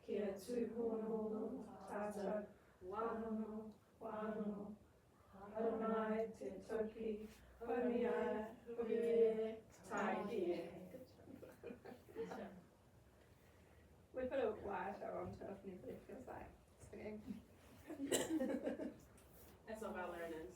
Kietsuhono Tata Wano Wano Haronai Te Toki Homia Huie Tai. We put a wire show on to if anybody feels like singing. That's all about learning.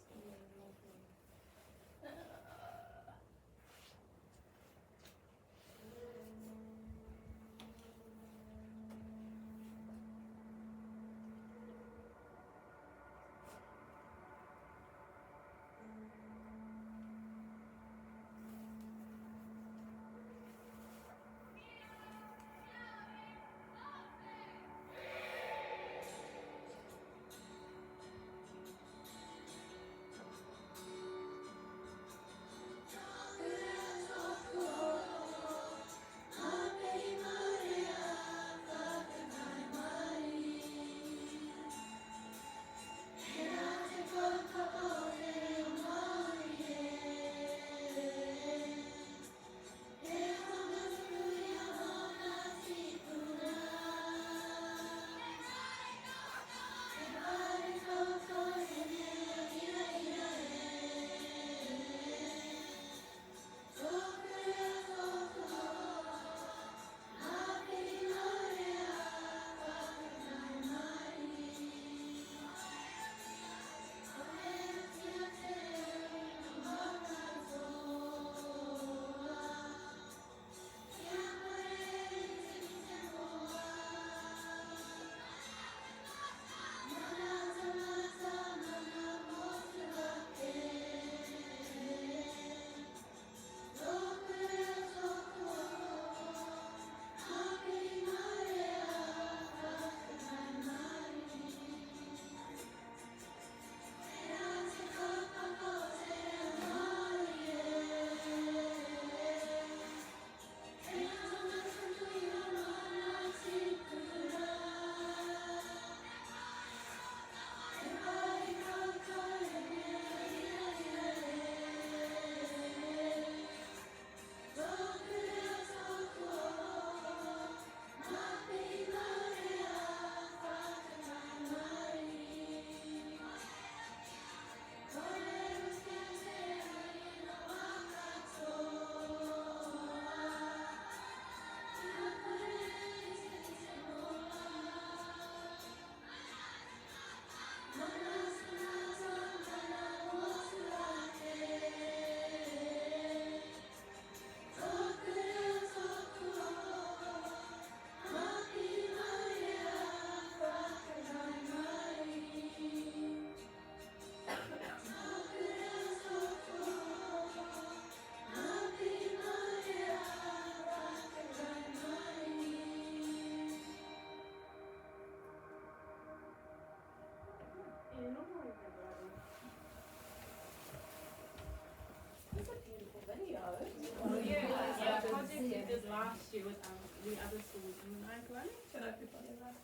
Last year with the other schools in Ireland. Should I put on that?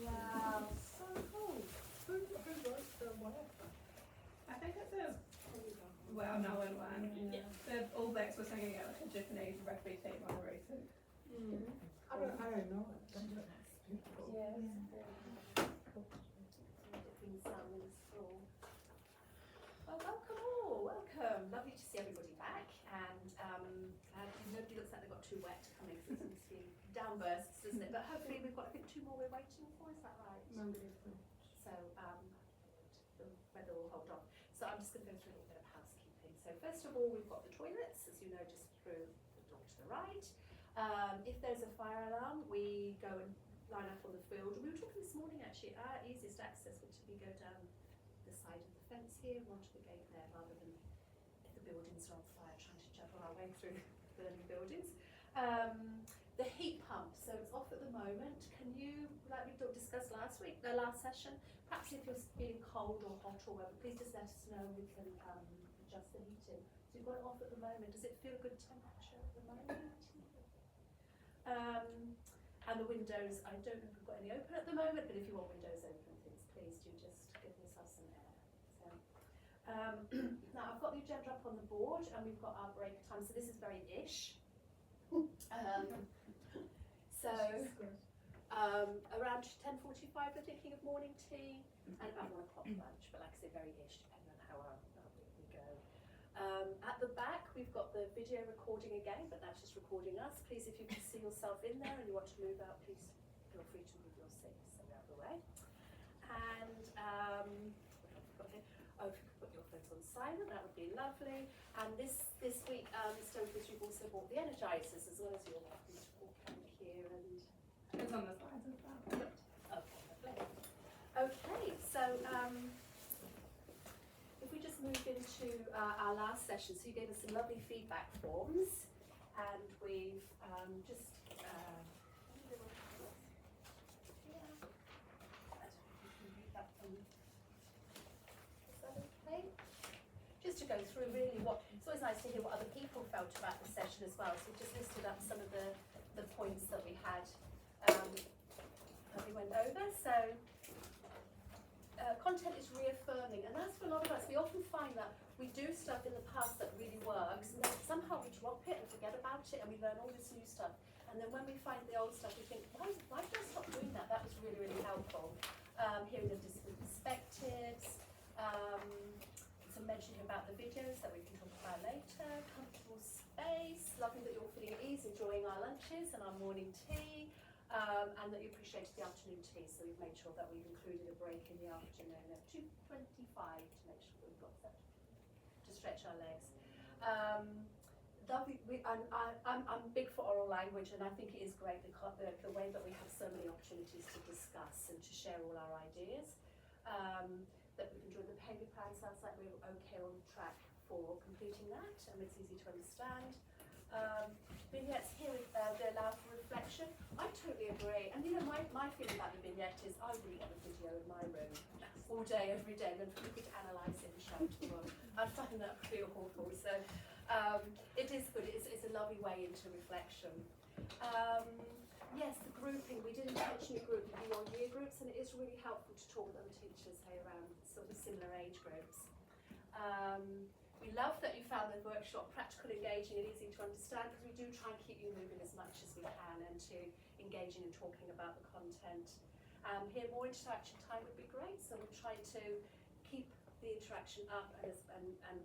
Wow, so cool. Who wrote the wire? I think it's a well-known one. Yeah. The All Blacks were singing it like a Japanese rugby team on a recent. I don't know it. That's beautiful. Yeah, it's different sound in school. Well, welcome all, welcome. Lovely to see everybody back. And nobody looks like they got too wet coming because it seems to be downbursts, doesn't it? But hopefully we've got, I think, 2 more we're waiting for, is that right? So the weather will hold on. So I'm just going to go through a little bit of housekeeping. So first of all, we've got the toilets, as you know, just through the door to the right. If there's a fire alarm, we go and line up on the field. We were talking this morning actually, our easiest access would be go down the side of the fence here and onto the gate there, rather than if the buildings are on fire trying to juggle our way through burning buildings. The heat pump, so it's off at the moment. Can you, like we discussed last week, the last session, perhaps if you're feeling cold or hot or whatever, please just let us know and we can adjust the heating. So you've got it off at the moment. Does it feel a good temperature at the moment? And the windows, I don't know if we've got any open at the moment, but if you want windows open, please do just give yourself some air. So, now I've got the agenda up on the board and we've got our break time, so this is very ish. So Around 10:45 we're thinking of morning tea and about 1 o'clock lunch, but like I say, very ish depending on how we go. At the back we've got the video recording again, but that's just recording us. Please, if you can see yourself in there and you want to move out, please feel free to move your seats so out of the way. And what have we got here? Oh, if you could put your phones on silent, that would be lovely. And this week, Stonefish, we've also bought the Energizers as well, as you're welcome to walk out here and. It's on the slides as well. Okay, lovely. Okay, so if we just move into our last session, so you gave us some lovely feedback forms, and we've just. Just to go through really it's always nice to hear what other people felt about the session as well. So we've just listed up some of the points that we had that we went over. So content is reaffirming, and that's for a lot of us. We often find that we do stuff in the past that really works, and then somehow we drop it and forget about it, and we learn all this new stuff. And then when we find the old stuff, we think, why did I stop doing that? That was really, really helpful. Hearing the different perspectives. Some mentioning about the videos that we can talk about later, comfortable space, lovely that you're all feeling at ease, enjoying our lunches and our morning tea, and that you appreciated the afternoon tea, so we've made sure that we've included a break in the afternoon at 2:25 to make sure that we've got that to stretch our legs. I'm big for oral language, and I think it is great the way that we have so many opportunities to discuss and to share all our ideas. That we can join the behaviour plan. Sounds like we're okay on track for completing that, and it's easy to understand. Vignettes here, they allow for reflection. I totally agree. And you know, my feeling about the vignette is I wouldn't want a video in my room all day, every day, and then for people to analyse it and show it to the world. I'd find that pretty awful. So it is good. It's a lovely way into reflection. Yes, the grouping. We did intentionally group beyond year groups, and it is really helpful to talk with other teachers, say, around sort of similar age groups. We love that you found the workshop practical, engaging, and easy to understand, because we do try and keep you moving as much as we can and to engaging and talking about the content. Here, more interaction time would be great, so we're trying to keep the interaction up and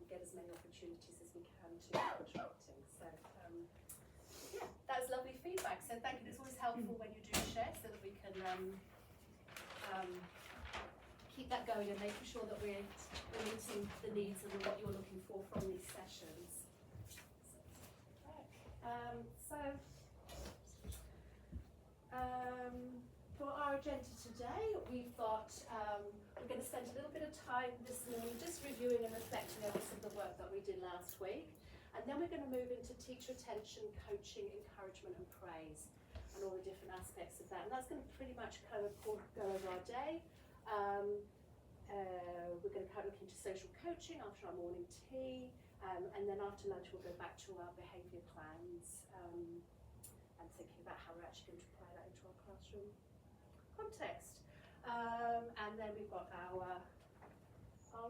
get as many opportunities as we can to interacting. So. Yeah, that was lovely feedback. So thank you. It's always helpful when you do share, so that we can keep that going and making sure that we're meeting the needs and what you're looking for from these sessions. For our agenda today, we've got we're going to spend a little bit of time this morning just reviewing and reflecting over some of the work that we did last week. And then we're going to move into teacher attention, coaching, encouragement and praise, and all the different aspects of that. And that's going to pretty much kind of go over our day. We're going to kind of look into social coaching after our morning tea, and then after lunch we'll go back to our behaviour plans and thinking about how we're actually going to apply that into our classroom context. And then we've got our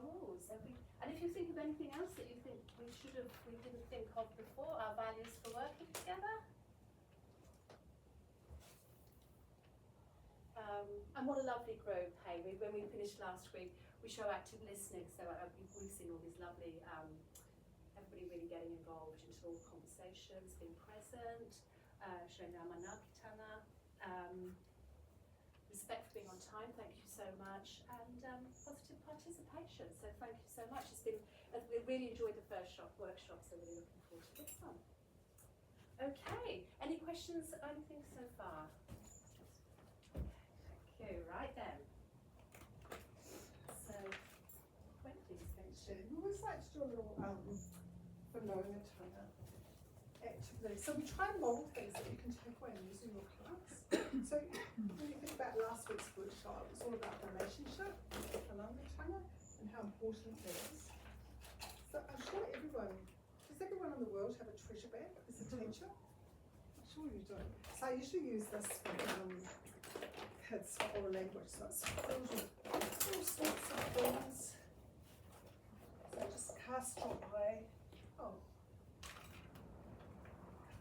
rules. And if you think of anything else that you think we didn't think of before, our values for working together. And what a lovely group, hey. When we finished last week, we show active listening, so we've seen all these lovely, everybody really getting involved into all the conversations, being present, showing our manakitanga, respect for being on time, thank you so much, and positive participation, so thank you so much. It's been, we really enjoyed the first workshop, so really looking forward to this one. Okay, any questions or anything so far? Thank you, right then. So, Wendy's going to. We always like to do a little Bologna Tana activity. So we try and model things that you can take away and use in your class. So when you think about last week's workshop, it's all about relationship, Bologna Tana, and how important it is. So I'm sure does everyone in the world have a treasure bag as a teacher? I'm sure you do. So I usually use this for kids for oral language, so it's filled with all sorts of things. So just cast your eye. Oh.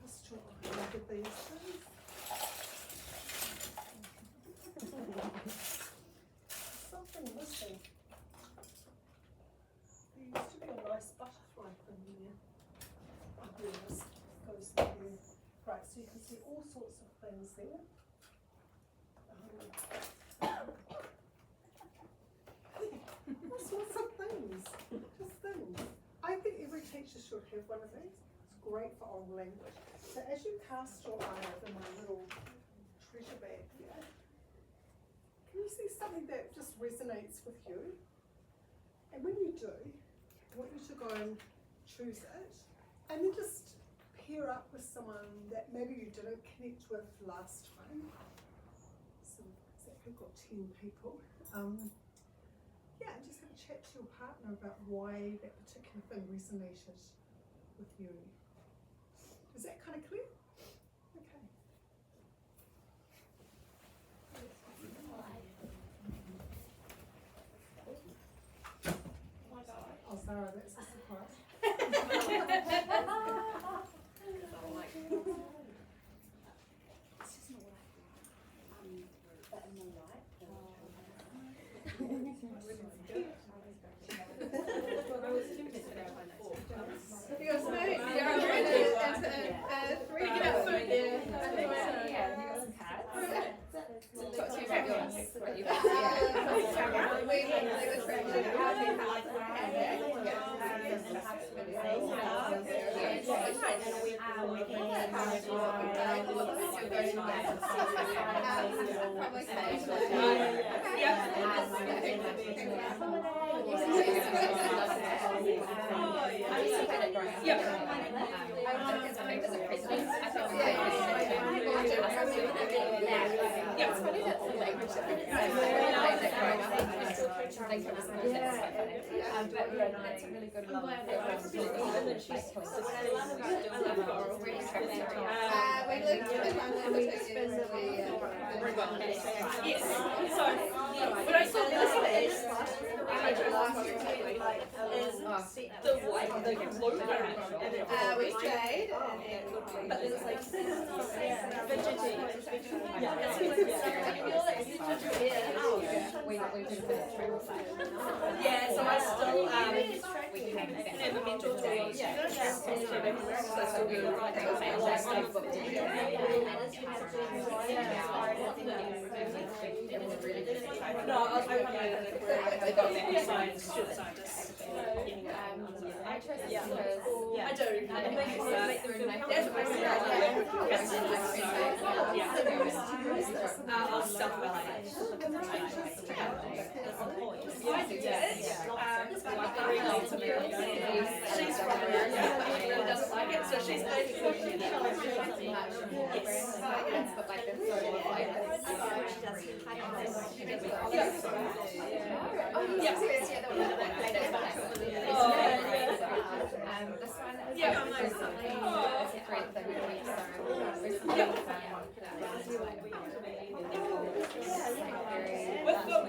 Cast your eye. Look at these things. things there. All sorts of things, just things. I think every teacher should have one of these. It's great for oral language. So as you cast your eye over my little treasure bag here, can you see something that just resonates with you? And when you do, I want you to go and choose it, and then just pair up with someone that maybe you didn't connect with last time. So exactly got 10 people. Yeah, and just have a chat to your partner about why that particular thing resonated with you. Is that kind of clear? Okay. Oh, Sarah, that's a surprise. That's a really good one. Yes. So, but I saw this is the white, the blue one. With Jade But there's like fidgety. Yeah, so I still have a mental tool. So I still do like a lot of stuff. No, I was working at I got that science, shit scientists. Yeah, I do. I'll self-validate. She's from America, but she really doesn't like it, so she's basically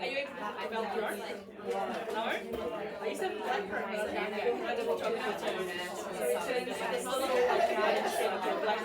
Are you able to develop your own? No? I used to have black current, but I didn't talk about it. This little black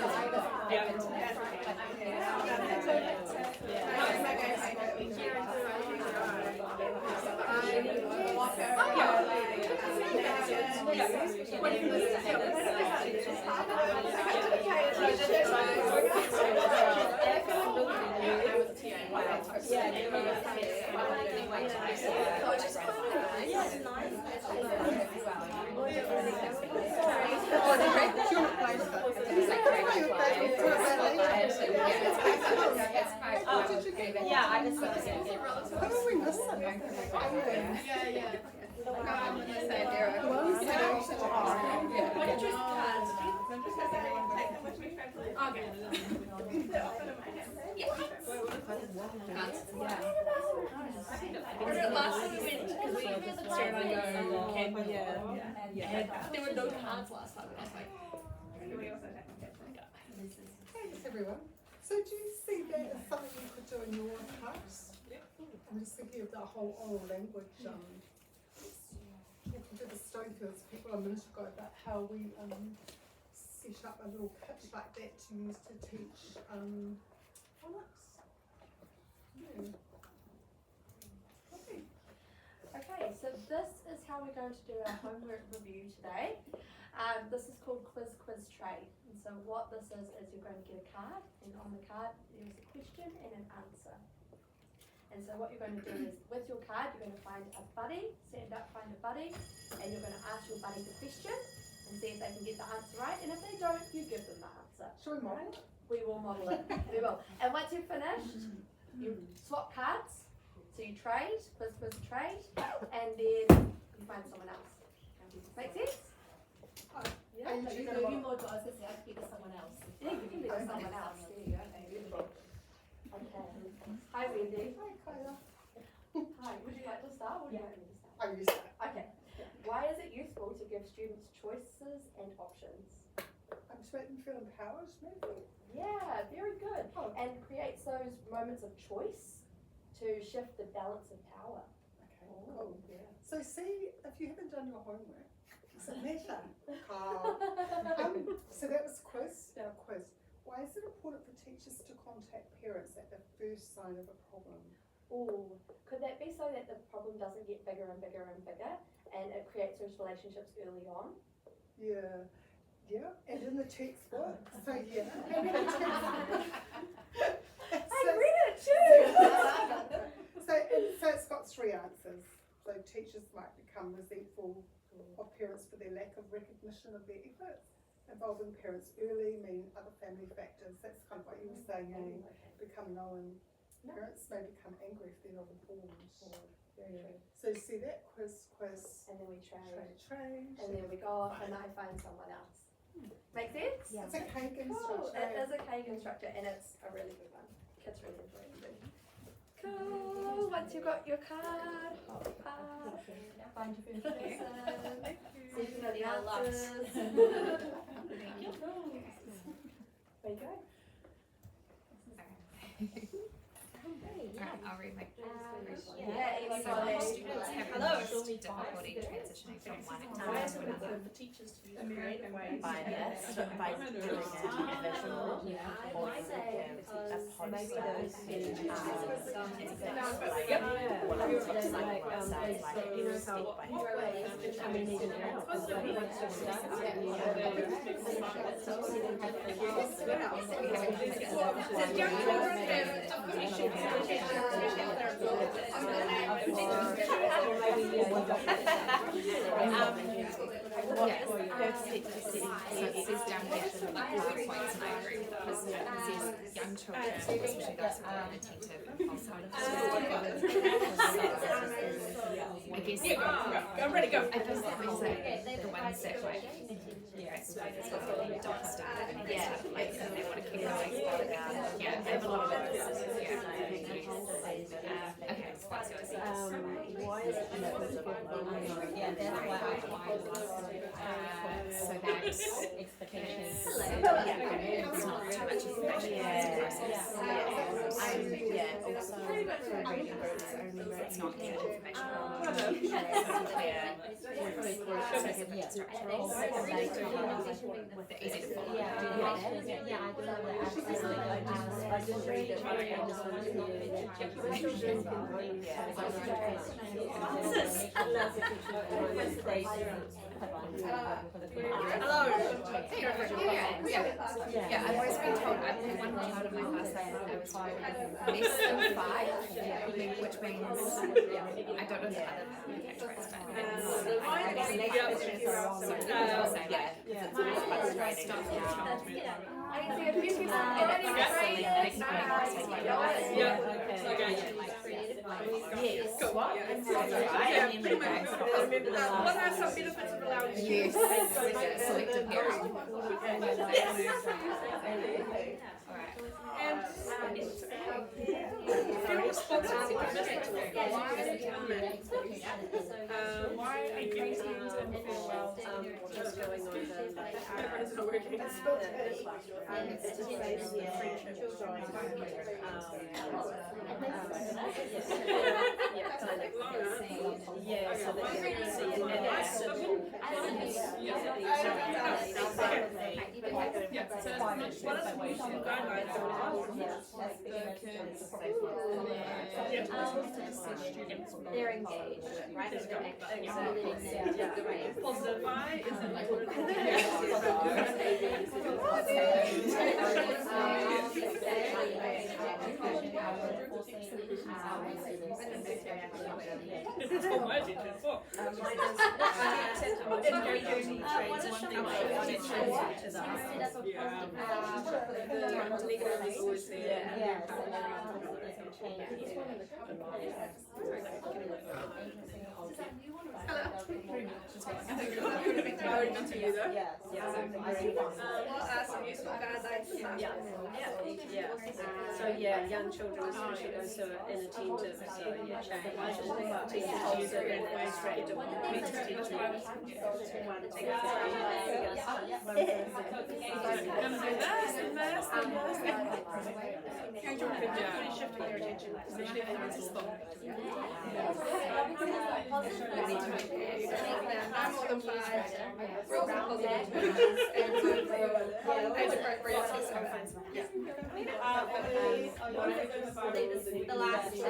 Yeah, I just thought Oh, we missed something. I'm gonna say Derek. What did you cards? Take them with me, friendly. Okay. Last week we went because we started to go camping. Yeah. There were no cards last time. I was like, we also have Thanks, everyone. So do you see that as something you could do in your class? I'm just thinking of the whole oral language, talking to the Stonefields people a minute ago about how we set up a little kit like that to use to teach phonics. Yeah. Okay, so this is how we're going to do our homework review today. This is called quiz trade. And so what this is you're going to get a card, and on the card there's a question and an answer. And so what you're going to do is, with your card, you're going to find a buddy, stand up, find a buddy, and you're going to ask your buddy the question and see if they can get the answer right. And if they don't, you give them the answer. Shall we model it? We will model it. We will. And once you've finished, you swap cards. So you trade, quiz trade, and then you find someone else. Make sense? Yeah. Are you But choosing you're gonna one? be more to us, I have to give to someone else. Yeah, you can give to someone else. There you go. Beautiful. Okay. Hi, Wendy. Hi, Kyla. Hi. Would you like to start? Or would you like me to start? I use that. Okay. Why is it useful to give students choices and options? To make them feel empowered, maybe. Yeah, very good. Oh. And creates those moments of choice to shift the balance of power. Okay, cool. Yeah. So see, if you haven't done your homework, it's a letter. So that was quiz. Now quiz. Why is it important for teachers to contact parents at the first sign of a problem? Oh, could that be so that the problem doesn't get bigger and bigger and bigger, and it creates those relationships early on? Yeah. Yeah, and in the textbook. So yeah. And in the textbook. I read it too! So it's got three answers. So teachers might become resentful of parents for their lack of recognition of their efforts. Involving parents early mean other family factors. That's kind of what you were saying, become known. Parents may become angry if they're not informed. Very true. So you see that quiz, And then we trade. trade. And then we go off and I find someone else. Make sense? Yeah. It's a Kagan Cool. structure. It is a Kagan structure, and it's a really good one. Kids really enjoy it too. Cool. Once you've got your card, hold your card, find your first person, see if you know the answers. Cool. There you go. Alright, I'll read my Yeah, even So though most students have Hello. most difficulty transitioning from one Why is activity it to another. important for teachers to use creative ways? By doing it individual or I say opposed maybe those it's like what it looks like, what it sounds like, step by step. I mean, even now, it's like once you're Yes, so it says down here the bullet points, and I agree because it says young children, especially those who are inattentive, also I guess I'm ready, go. I guess that means that the ones that like don't start and they start late and they want to keep going. Yeah, I have a lot of those. Yeah. Okay, so what's yours? why is it Yeah, that's why So that expectations. it's not too much information. Also for reading groups only where It's not too much information. They're easy to follow. I just read it. I just want Hello. Yeah, I've always been told, one child in my class said I was less than 5, which means, I don't know the other catchphrase, I can see a few people already trained. Yes. Cool. What? Yeah, pretty much. What are some benefits of allowing yes, selective hearing. And feel responsible for listening to why are you teens and feel well just going over It's not working. it's to say the friendship joy yeah, so that you can see it Yeah, so what are some useful guidelines for the kids? they're engaged, right? They're actually Positive I is it's all my attention as well. So yeah, young children, especially those who are inattentive, so yeah, change. Teachers use it in a straight shifting their attention, especially if they're in school. I'm more than 5. Real positive. Age appropriate. The last two.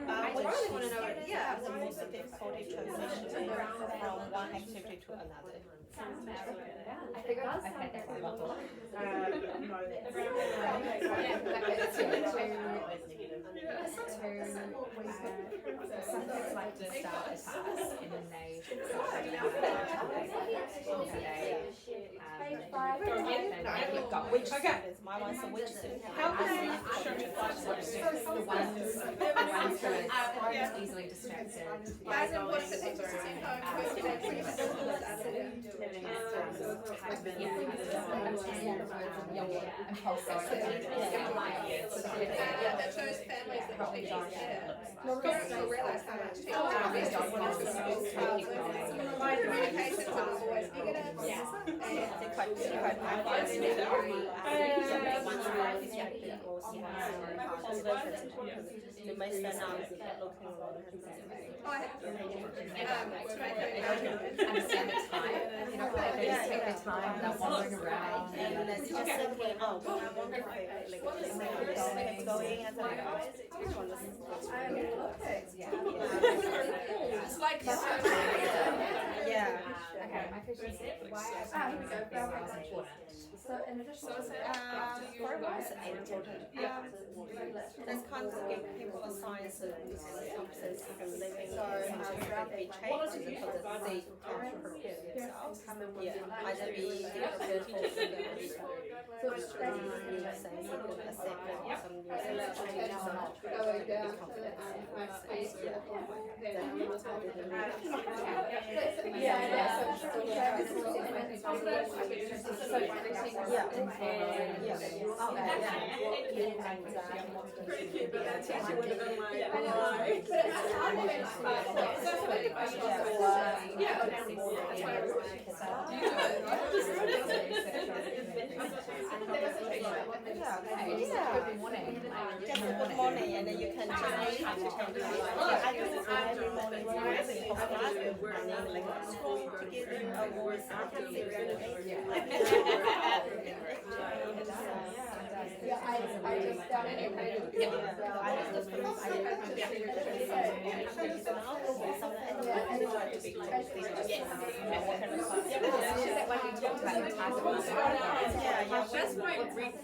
I really want to know the most difficulty transitioning from one activity to another. Sometimes like to start a task and then they keep going. Which students? My one's a which student? How can I The ones who are easily distracted. Guys, and what is it next to that shows families that parents will realise how much my communication was always negative. They're quite you may stand up looking around. Understand the time. You know, like they just take their time, they're wandering around. And then just thinking, oh, I wonder if going as an It's like yeah. Okay, my question is why here we go. important? So in addition to For us, this kind of give people a science and purposes of living be changed because they can prepare themselves. Either be prepared for the new sense of acceptance, some new sense of change, good morning, and then you can change it. I do every morning when I was in class, like a school to give you a voice. That's my great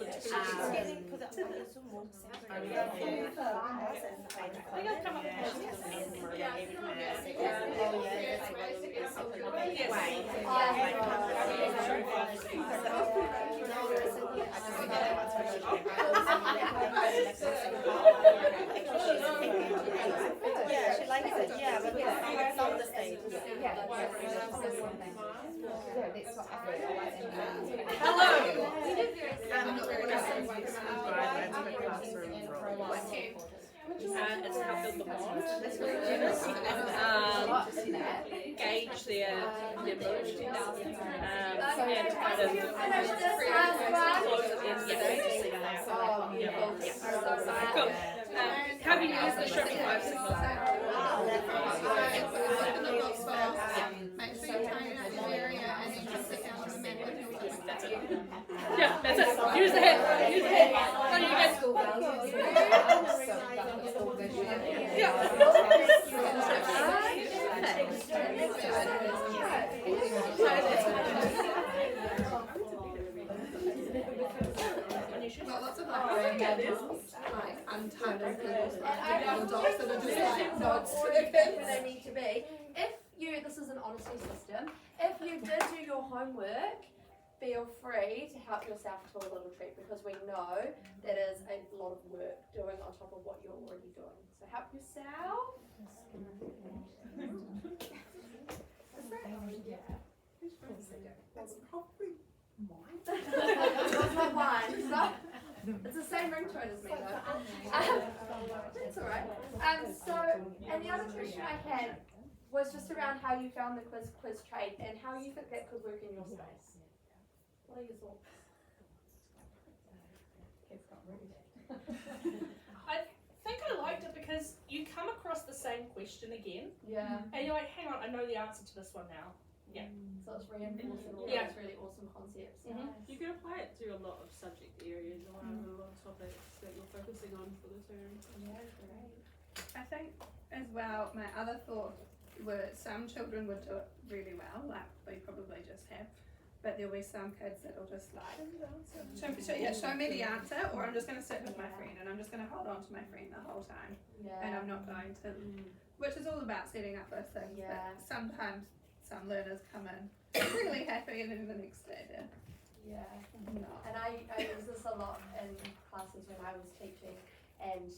Yeah, she likes it. Yeah, but it's on the stage. Hello. It's how build the bond. Gauge their mood. And kind of close at the end of the day to see how cool. How do you use the Shopify signal? make sure you time out your area and then just sit down and remember. Yeah, that's it. Use the head. Use the What do you guys? School values. School vision. Lots of like untitled people, adults that are just like nods for the kids. Where they need to be. This is an honesty system. If you did do your homework, feel free to help yourself to a little treat because we know that is a lot of work doing on top of what you're already doing. So help yourself. That's probably mine. That's not mine. It's the same ringtone as me though. That's alright. And the other question I had was just around how you found the quiz trade and how you think that could work in your space. What are your thoughts? I think I liked it because you come across the same question again, Yeah. and you're like, hang on, I know the answer to this one now. Yeah. So it's reinforcing all Yeah. those really awesome concepts. You can apply it to a lot of subject areas or a lot of topics that you're focusing on for the term. Yeah, great. I think as well, my other thought were some children would do it really well, like we probably just have, but there'll be some kids that'll just like, show me the answer, or I'm just going to sit with my friend and I'm just going to hold on to my friend the whole time, and I'm not going to, which is all about setting up those things, but sometimes some learners come in really happy and then the next day they're not. And I use this a lot in classes when I was teaching, and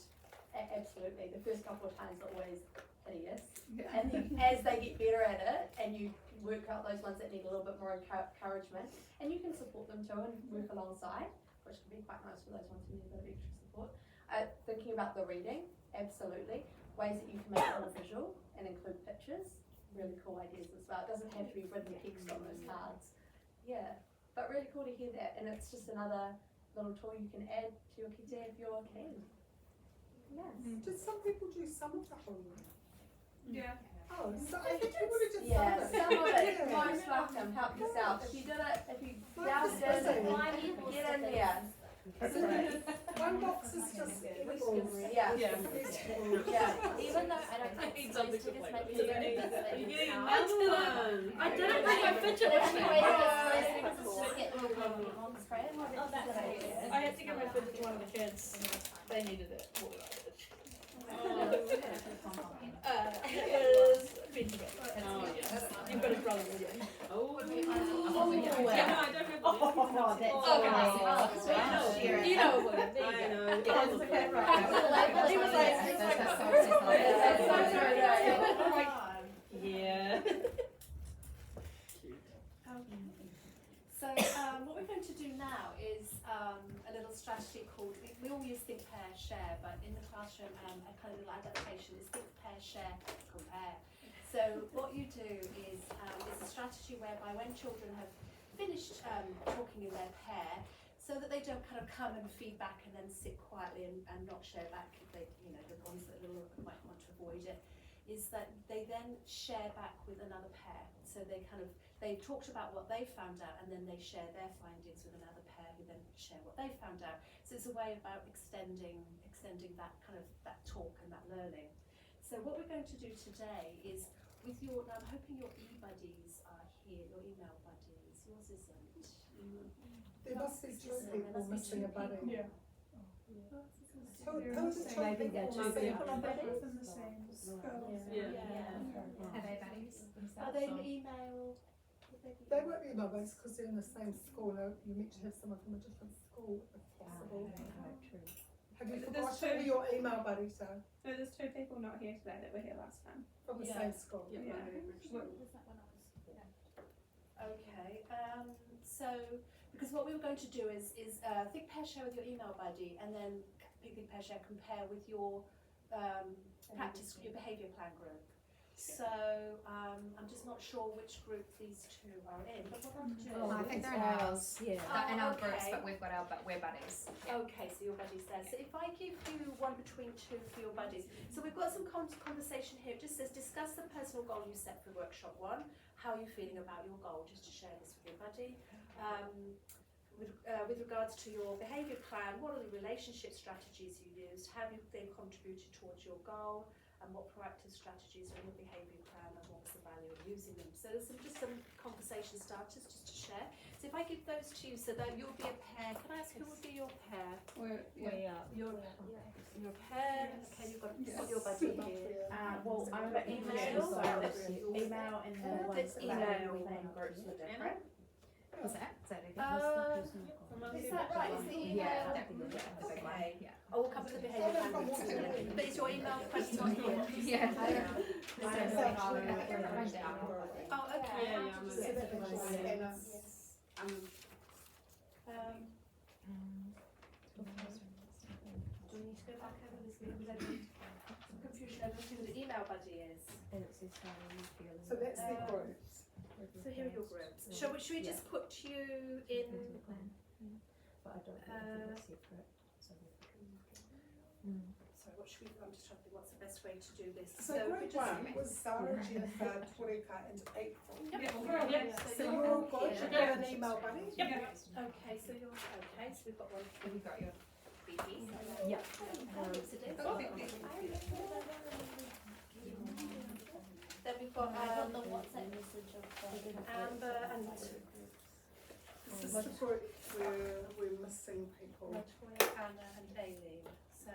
absolutely, the first couple of times are always hideous. And then as they get better at it, and you work out those ones that need a little bit more encouragement, and you can support them too and work alongside, which can be quite nice for those ones who need a bit of extra support. Thinking about the reading, absolutely. Ways that you can make it all visual and include pictures, really cool ideas as well. It doesn't have to be written text on those cards. Yeah, but really cool to hear that, and it's just another little tool you can add to your kids if you're keen. Yes. Just some people do some of the homework. Yeah. Oh, so I think people do just Yeah, some some of of it. it. Most welcome. Help yourself. If you did it, if you downstairs at one, get in there. One box is just edibles. Yeah. Yeah. Yeah. Even though I don't think Need something most to students play make with. it that You're they getting can another one. I didn't bring my fidget But with me. anyway, just get little on spray. Oh, that's a good idea. I had to give my fidget to one of the kids. They needed it more than I did. It was Benjamin. Oh, yes. You've got his brother again. Oh, Yeah, no, I don't have one. Oh, that's Oh, okay. you know what? I There you go. know. He was like, Yeah. So what we're going to do now is a little strategy called, we all use think, pair, share, but in the classroom a kind of little adaptation is think, pair, share, compare. So what you do is it's a strategy whereby when children have finished talking in their pair, so that they don't kind of come and feed back and then sit quietly and not share back, they, the ones that might want to avoid it, is that they then share back with another pair. So they talked about what they found out, and then they share their findings with another pair who then share what they found out. So it's a way about extending that kind of that talk and that learning. So what we're going to do today is with your, now I'm hoping your e-buddies are here, your email buddies. Yours isn't. There must be two people missing a buddy. Yeah. Who are the two Maybe they're people two missing? Both in the same school. Are they buddies? Are they an email? They won't be email buddies because they're in the same school. No, you meant to have someone from a different school if possible. Have you There's forgotten who two. your email buddies are? No, there's two people not here today that were here last time. From the same school? Yeah. Okay, so, because what we were going to do is think, pair, share with your email buddy, and then think, pair, share, compare with your practice, your behaviour plan group. So, I'm just not sure which group these two are in, but what I'll do. I think they're in ours. Yeah. In our groups, okay. but we've got we're buddies. Okay, so your buddies there. So if I give you one between two for your buddies. So we've got some conversation here. It just says, discuss the personal goal you set for workshop 1. How are you feeling about your goal? Just to share this with your buddy. with regards to your behaviour plan, what are the relationship strategies you used? How have they contributed towards your goal? And what proactive strategies are in the behaviour plan, and what was the value of using them? So there's just some conversation starters just to share. So if I give those to you, so that you'll be a pair. Can I ask who would be your pair? Your pair. Okay, you've got your buddy here. Well, I remember email, so email and This email. groups were different. Was that? Is that Is that right? Is the email? Yeah, the big one. Okay. Yeah. Oh, we'll come to the behaviour plan. But is your email question not here? Yeah. Oh, okay. Do we need to go back over this? Because I need some confusion over who the email buddy is. So that's the groups. So here are your groups. Should we just put you in? Sorry, what should we? I'm just trying to think what's the best way to do this. So group one was Sarah, Jennifer, Torika and April. Yep. So you're all good, you've got an email buddy? Okay, so you're okay. So we've got one. We've got your BP. Yeah. Then we've got the WhatsApp message of Amber and This is the group where we're missing people. Latoya, Anna and Aileen.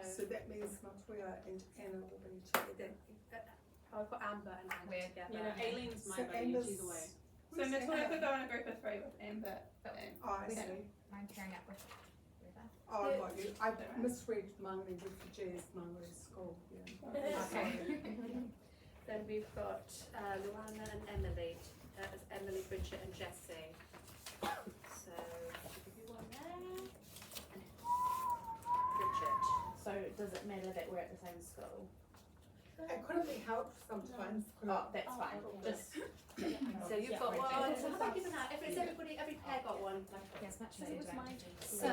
So that means Matoya and Anna will be together. I've got Amber and Anna together. You know, Aileen's my So buddy, Amber's- she's away. So Natalia could go in a group of 3 with Amber. Oh, I We see. don't mind pairing up with Oh, I got you. I misread Mangere refugees, Mangere school, yeah. Okay. Then we've got Luana and Emily, Emily, Bridget and Jessie. So, I'll give you one there. Bridget. So does it matter that we're at the same school? It couldn't be helped sometimes. Oh, that's fine. Just So you've got one. So how about giving out? Every pair got one. Yes, much later. So,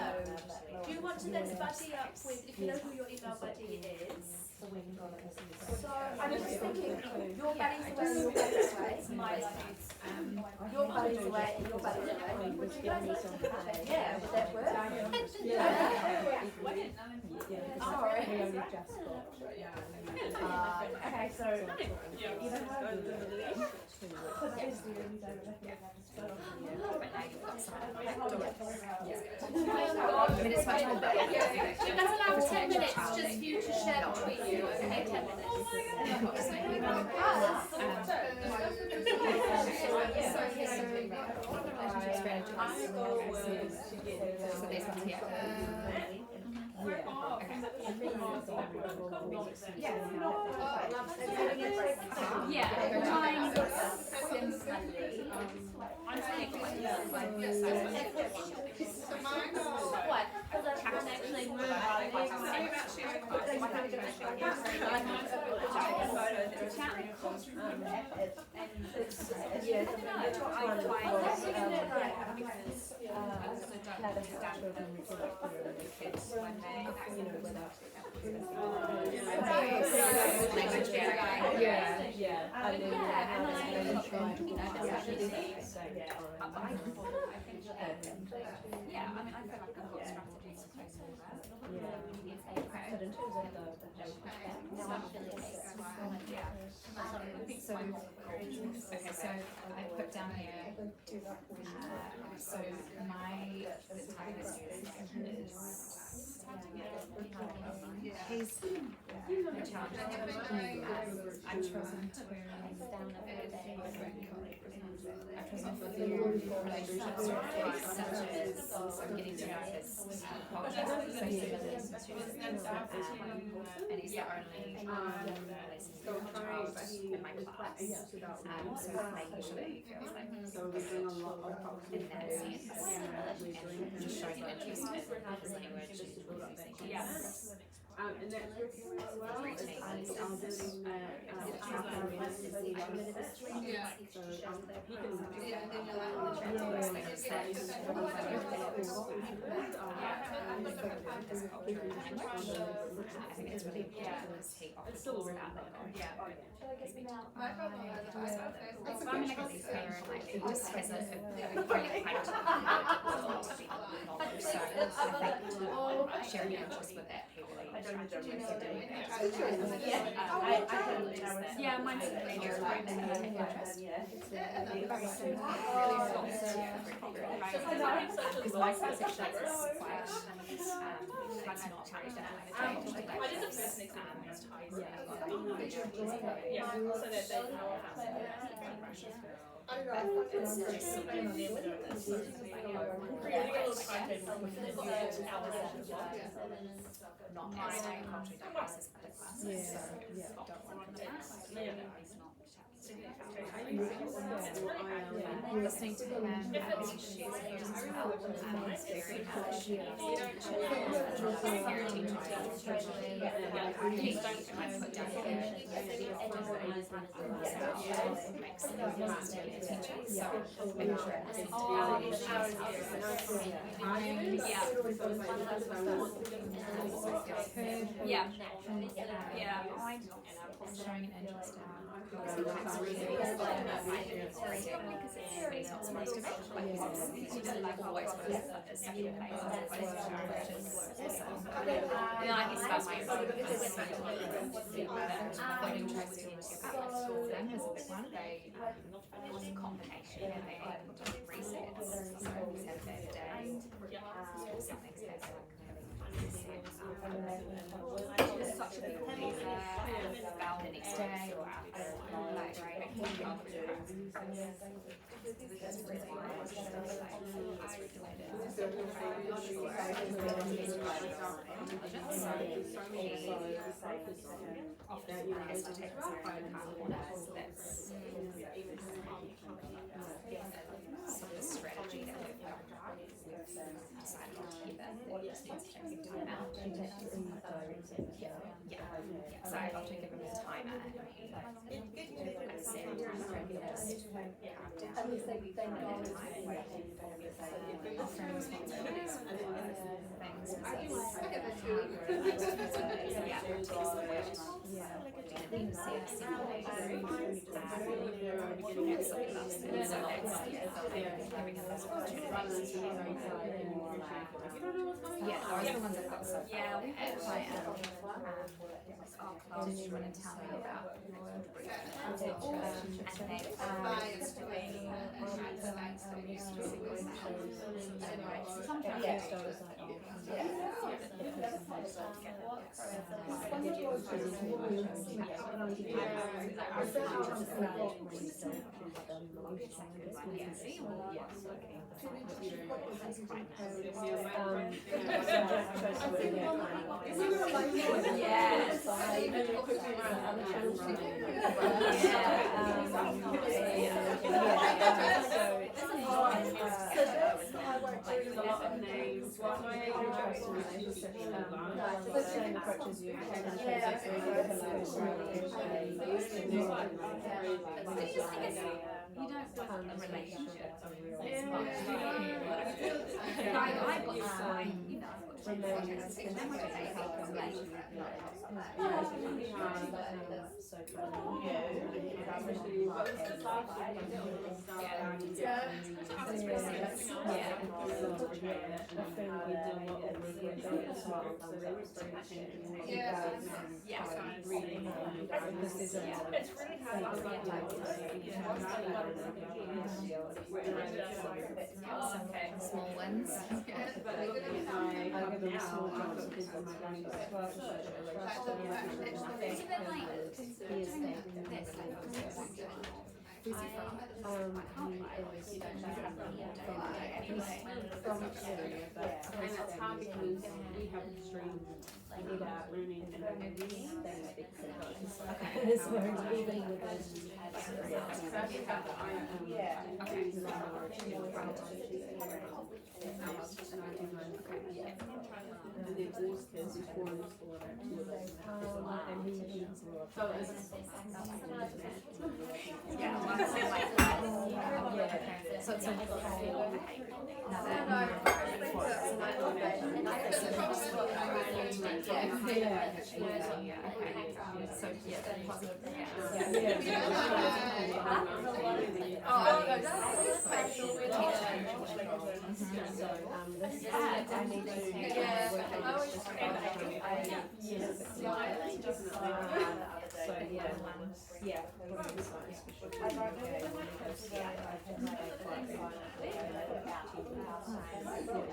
do you want to then buddy up with, if you know who your email buddy is? so we can go to this. So, I'm just thinking, your buddy's away and your buddy's away. My buddy's, your buddy's away and your buddy's away. Would you guys like to have it? Yeah, would that work? Sorry. We only just got. Okay, so you know how you do it? Because obviously you don't recognise the spell. But now you've got some. I mean, it's much more better. Let's allow 10 minutes just for you to share between you, okay? 10 minutes. So these ones here. Yeah, trying what? Because I can actually move Yeah, I mean, I feel like the whole strategy is quite small. But in terms of Okay, so I put down here, so my target student is, he's the challenge. I've chosen to, relationships such as getting to know his culture, so he lives and he's the only relationship in my class, so making sure that he feels like in that sense, and just showing him interest in his language, And that's working really well. It's building that Yeah. so he can Yeah, and then you're like, I think it's really important to take off the tools about them. my problem is I So I'm gonna go these here and like it just has a really kind of knowledge. So I think sharing your interest with that people really yeah, mine's here like interest. Very similar, really close to because my section is quite that's not challenging. Yeah, so that they know how to not as culturally diverse as other classes. So don't want to listening to him as he shares views as well. It's very much put down makes them teaching. So making sure that's showing an interest in it's really but he's not supposed to be. Like he's like always put it as second place, which is awesome. And then I can start my own interested in school then is a big one. They combination and they resets. So he's had a bad day. Something's happened. It's such a big thing about the next day or after like often has to take some pride that's sort of strategy that we've decided on together that just needs to take some time out. So I got to give him his time and he said offering responsibilities for things. Yeah, those are the ones I've got so far. Yeah, did you want to tell me about you don't build a relationship. Small wins. it's hard because we have extreme learning and and then all kids before in school are So it's like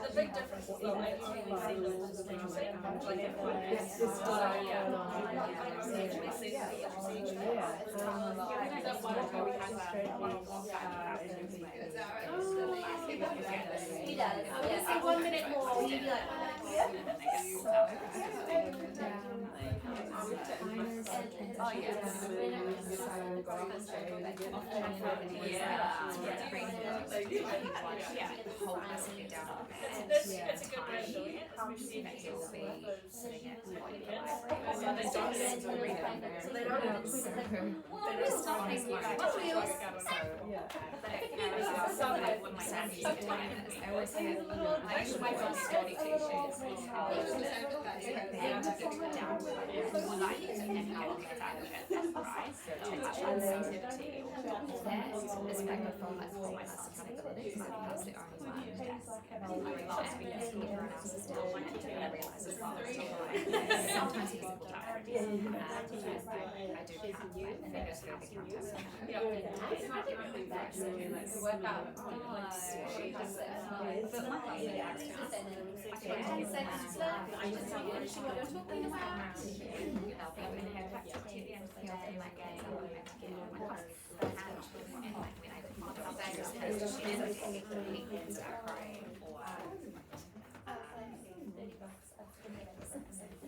The big difference is that like only single things like He does. I'm gonna say 1 minute more. He'd be like, it's a good way of doing it. sometimes he doesn't die. I do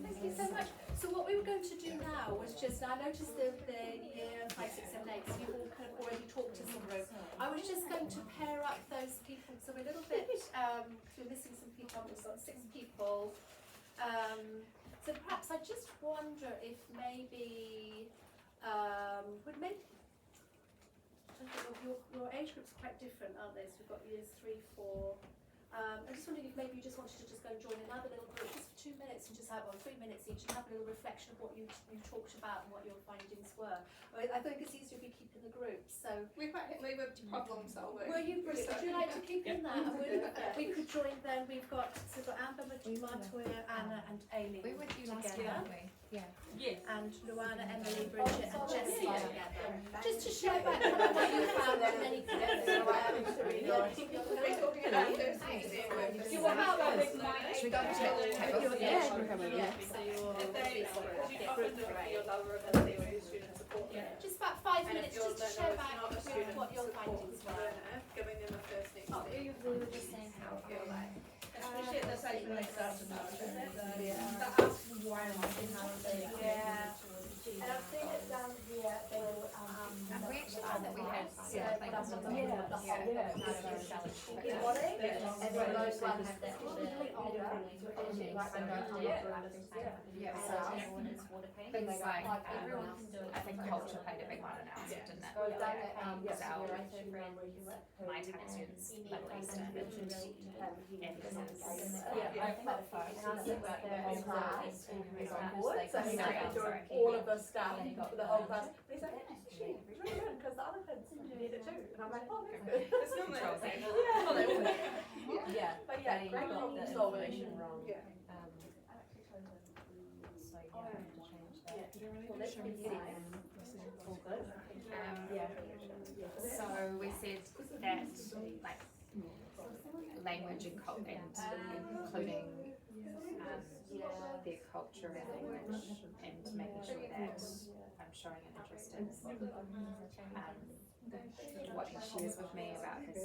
Thank you so much. So what we were going to do now was just, I noticed the year 5, 6, 7, 8, so you all kind of already talked to some group. I was just going to pair up those people, so we're a little bit, we're missing some people, we've got 6 people. So perhaps I just wonder if maybe, your age groups are quite different, aren't they? So we've got years 3, 4. I just wondered if maybe you just wanted to just go and join another little group just for 2 minutes and just have, 3 minutes each, and have a little reflection of what you talked about and what your findings were. I think it's easier if we keep in the groups. So we were problem solving. were you brilliant? Would you like to keep in that? We could join then. We've got Amber, Matoya, Anna, and Amy. We were with you last year, weren't we? Yeah. Yes. And Luana, Emily, Bridget, and Jessie together. Just to share back what you found and then you can go through. We're talking about those things. You were how old? Should we go to the Yeah. So your vulnerability or your student support. Just about 5 minutes just to share back with what your findings were. Giving them a first name. We were just saying how it feel like. Especially at the stage when they start to know. And I've seen it down here, they will, and we actually found that we had things on the and then those ones that things like I think culture played a big one in ours, didn't it? Because my type of students, Middle Eastern, all of us down for the whole class. He's like, yeah, it's really good because the other kids need it too. And I'm like, oh, that's good. It's normally, but yeah, great problem solving. Yeah. So we said that like language and including their culture and language, and making sure that I'm showing an interest in what he shares with me about his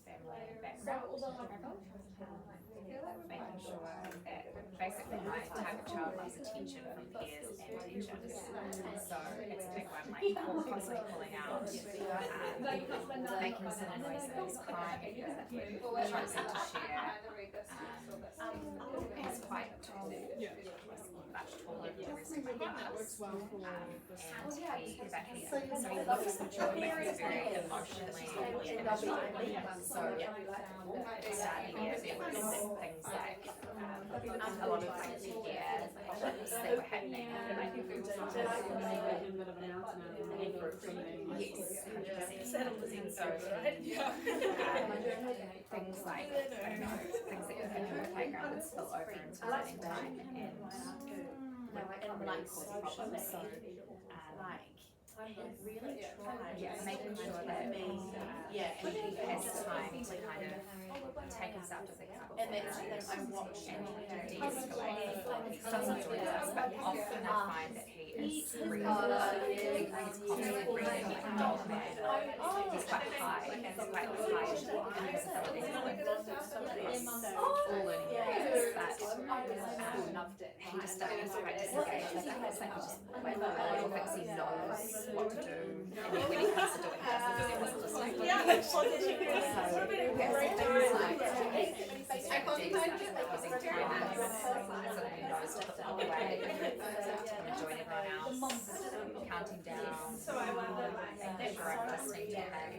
family and background. Making sure that basically my target child loves attention from peers and teachers. So it's a big one, like constantly pulling out, making some noises, crying, tries to share. He's quite tall, much taller than the rest of that works well for and so he loves the joy, but he's very emotionally immature. So at the start of the year there was things like a lot of like fears that were happening, and I think it was yes, 100%. So things like, I don't know, things that could happen on the playground would spill over into learning time, and like social, so really making sure that he has time to kind of take himself to things and de-escalate. Sometimes he does, but often I find that he is reading, he's constantly reading like a dog man. He's quite high in his ability, all learning areas, but he just doesn't quite disengage with it. It's like he just thinks he knows what to do, and then when he comes to doing this, he doesn't just like using timers, so that he knows to put them away, and join everyone else, counting down, and sure I'm listening to him, and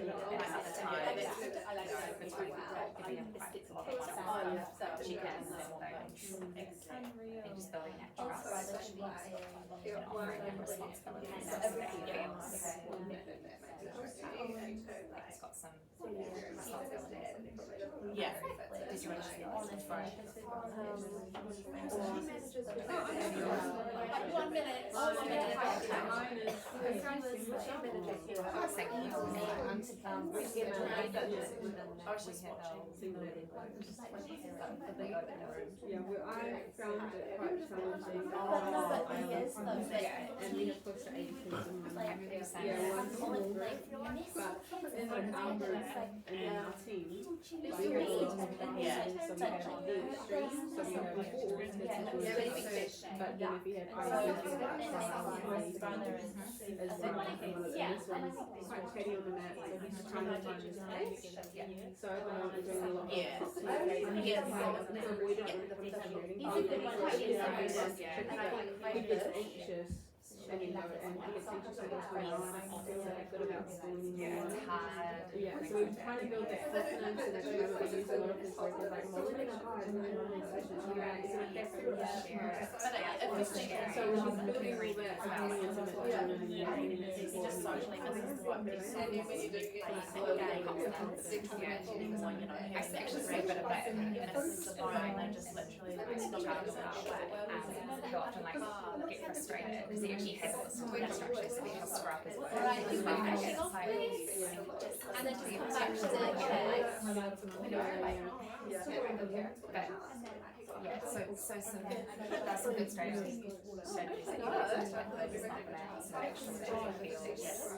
another time, giving him quite a lot of one-on-one check-ins and things, and just building that trust, and offering him responsibilities so that he feels like he's got some responsibilities. Yeah. Did you want to say honest for it? Like 1 minute. Yeah, well, I found it quite challenging. And we have close to 80 kids in one. Yeah, one small group. But in like our group and our team, we have a lot of problems. So we have the extremes. So we have like 4 kids but then if you have IYT as well, and this one's quite chatty on the mat, so he's trying to find his place. So at the moment we're doing a lot of proximity and he gets so we don't really have a he gets anxious and he gets anxious and goes to line. I feel that good about schooling anymore. It's hard. Yeah, so we're trying to build that confidence and that we use a lot of his work like I'm already in a high and then running sessions and you're isn't it that good? So we're just building all that and being intimate with them and He just socially misses what people say. And when you do get I actually see a bit of that in his they just literally he'll often like get frustrated because he actually has listened to the instructions, so he'll scrap his work. And then just come back to so that's some good strategies that you use to focus on that, so actually he feels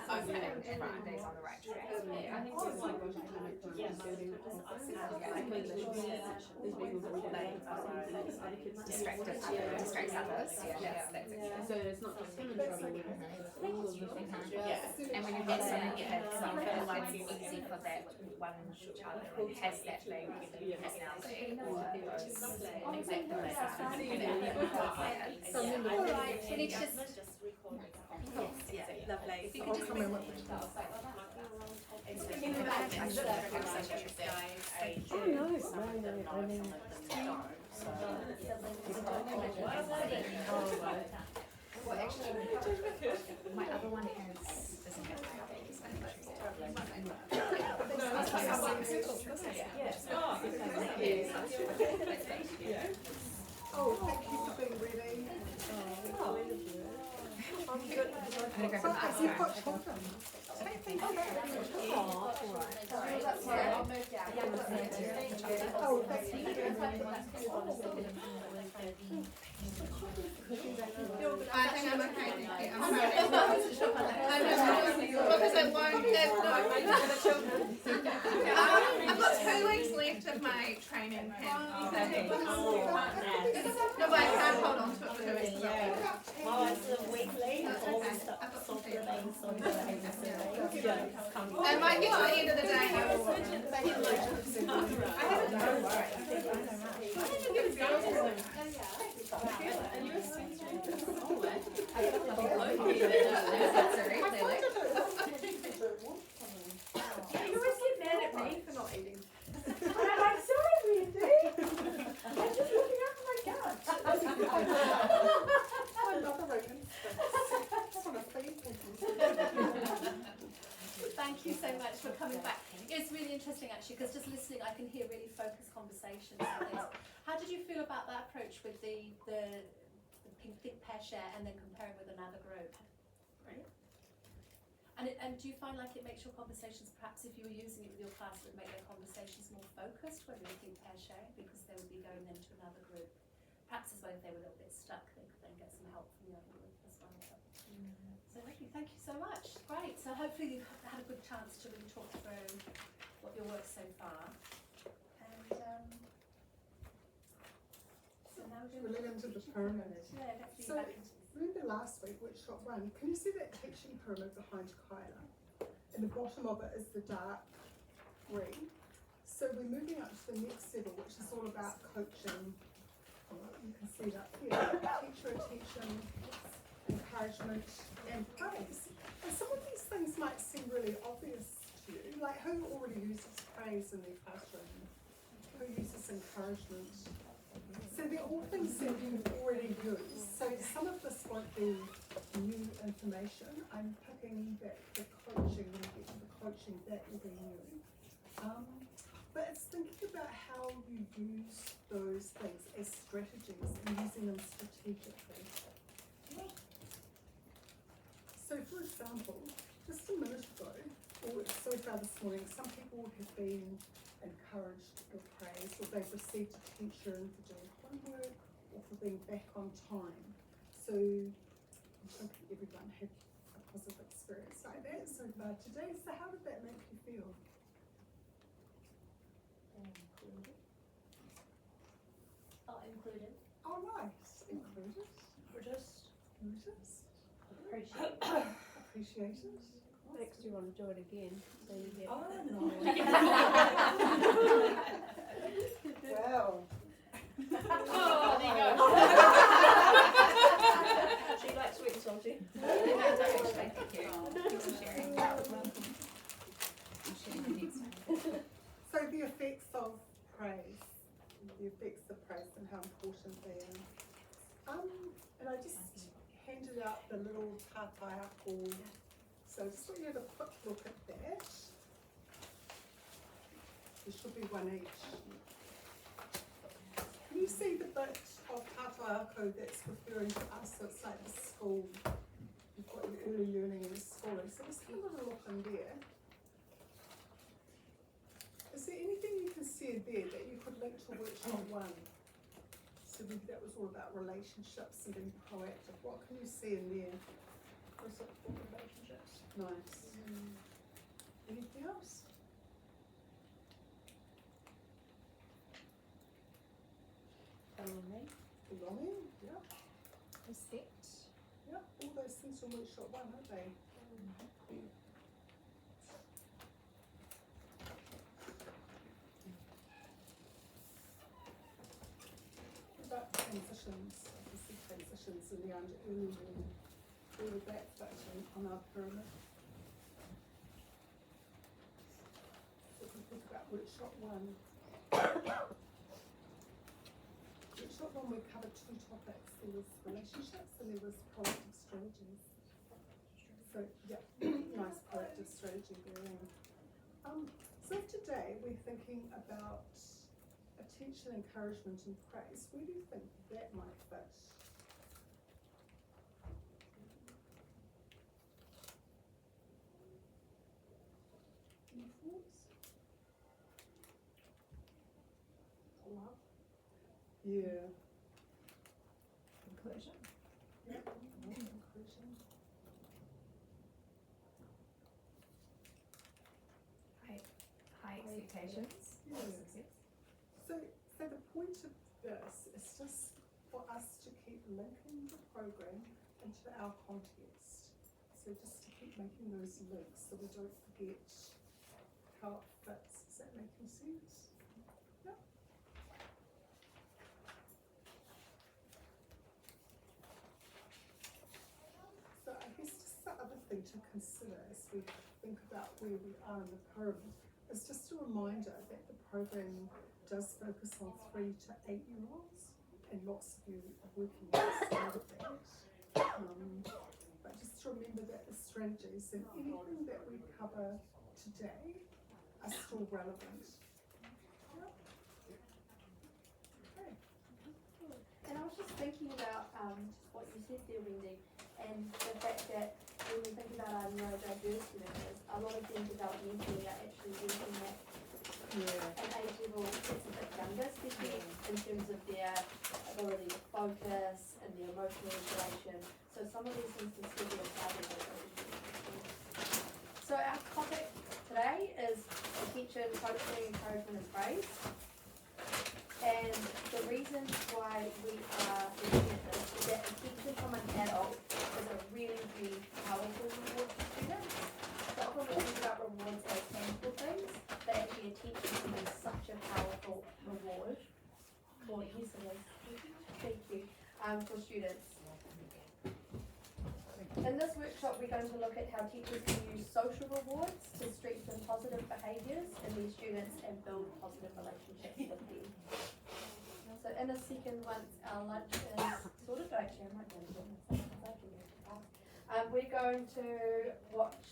and he's on the right track. I think it's like building that confidence. There's people that we don't know other kids Distracts others. So it's not just him in trouble, it's all of the And when you've got so many kids, it's easy for that one child who has that big personality or exactly Alright, we need to just lovely. If you could just come in with well, actually, my other one doesn't have diabetes. Oh, thank you for being ready. I'm good. I'm going to grab a You've got children. Oh, thank you. I think I'm okay, thank you. I'm sorry. Because it won't I've got 2 weeks left of my training camp. No, but I can't hold on to it for 2 weeks. Oh, it's a week late. I might get to the end of the day. I haven't And you're a sensory person. I got a fluffy Oh, cloak. you Sensory, clearly. Yeah, you always get mad at me for not eating. And I'm like, sorry, Wendy. I'm just looking after my gut. Another instinct. Just want to feed people. Thank you so much for coming back. It's really interesting actually, because just listening I can hear really focused conversations and things. How did you feel about that approach with the think, pair, share and then comparing with another group? Right. And do you find like it makes your conversations, perhaps if you were using it with your class, it would make their conversations more focused when they think pair share, because they would be going then to another group? Perhaps as well if they were a little bit stuck, they could then get some help from the other group as well. So thank you so much. Great. So hopefully you've had a good chance to really talk through what your work so far. And so now we're We're going into the pyramid. yeah, let's be So- back into Remember last week, workshop 1, can you see that teaching pyramid behind Kyla? And the bottom of it is the dark green. So we're moving up to the next level, which is all about coaching. You can see that here, teacher attention, encouragement and praise. And some of these things might seem really obvious to you, like who already uses praise in their classroom? Who uses encouragement? So they're all things that you already use. So some of this won't be new information. I'm picking that the coaching, when we get to the coaching, that will be new. But it's thinking about how you use those things as strategies and using them strategically. So for example, just a minute ago, or so far this morning, some people have been encouraged or praised, or they've received attention for doing homework or for being back on time. So I'm sure everyone had a positive experience like that so far today. So how did that make you feel? included. Oh, nice. Included. Just Noticed. appreciate. Appreciated. Makes you want to do it again, so you get. Oh, no. Well. Oh, there you go. She likes sweet and salty. Thank you. Thanks for sharing. I'm sharing the next one. So the effects of praise, and how important they are. And I just handed out the little tātai so just want you to have a quick look at that. There should be one each. Can you see the bit of tātai that's referring to us? So it's like the school. You've got your early learning and schooling. So just have a little look in there. Is there anything you can see there that you could link to workshop 1? So maybe that was all about relationships and being proactive. What can you see in there? Reciprocal relationships. Nice. Anything else? Belonging, yeah. Respect. Yeah, all those things from workshop 1, aren't they? What about transitions? I can see transitions in the early learning. Where would that fit on our pyramid? So if we think about workshop 1. Workshop 1 we covered 2 topics. There was relationships and there was proactive strategies. So yeah, nice proactive strategy there. So today we're thinking about attention, encouragement and praise. Where do you think that might fit? Any thoughts? Love? Yeah. Inclusion. Yeah. Inclusion. High expectations. Yeah. So the point of this is just for us to keep linking the program into our context. So just to keep making those links so we don't forget how it fits. Is that making sense? Yeah. to consider as we think about where we are in the pyramid is just a reminder that the program does focus on 3 to 8 year olds, and lots of you are working outside of that. But just remember that the strategies and anything that we cover today are still relevant. And I was just thinking about what you said there, Wendy, and the fact that when we think about our neurodiverse learners, a lot of them developmentally are actually working at an age level that's a bit younger, especially in terms of their ability to focus and their emotional regulation. So some of these things can still be applied in those. So our topic today is attention, coaching, encouragement and praise. And the reason why we are looking at this is that attention from an adult is a really, really powerful reward for students. So often we think about rewards as tangible things, but actually attention can be such a powerful reward for, yes it is, thank you, for students. In this workshop, we're going to look at how teachers can use social rewards to strengthen positive behaviours in their students and build positive relationships with them. So in a second, once our lunch is sorted, actually I might go and do this. We're going to watch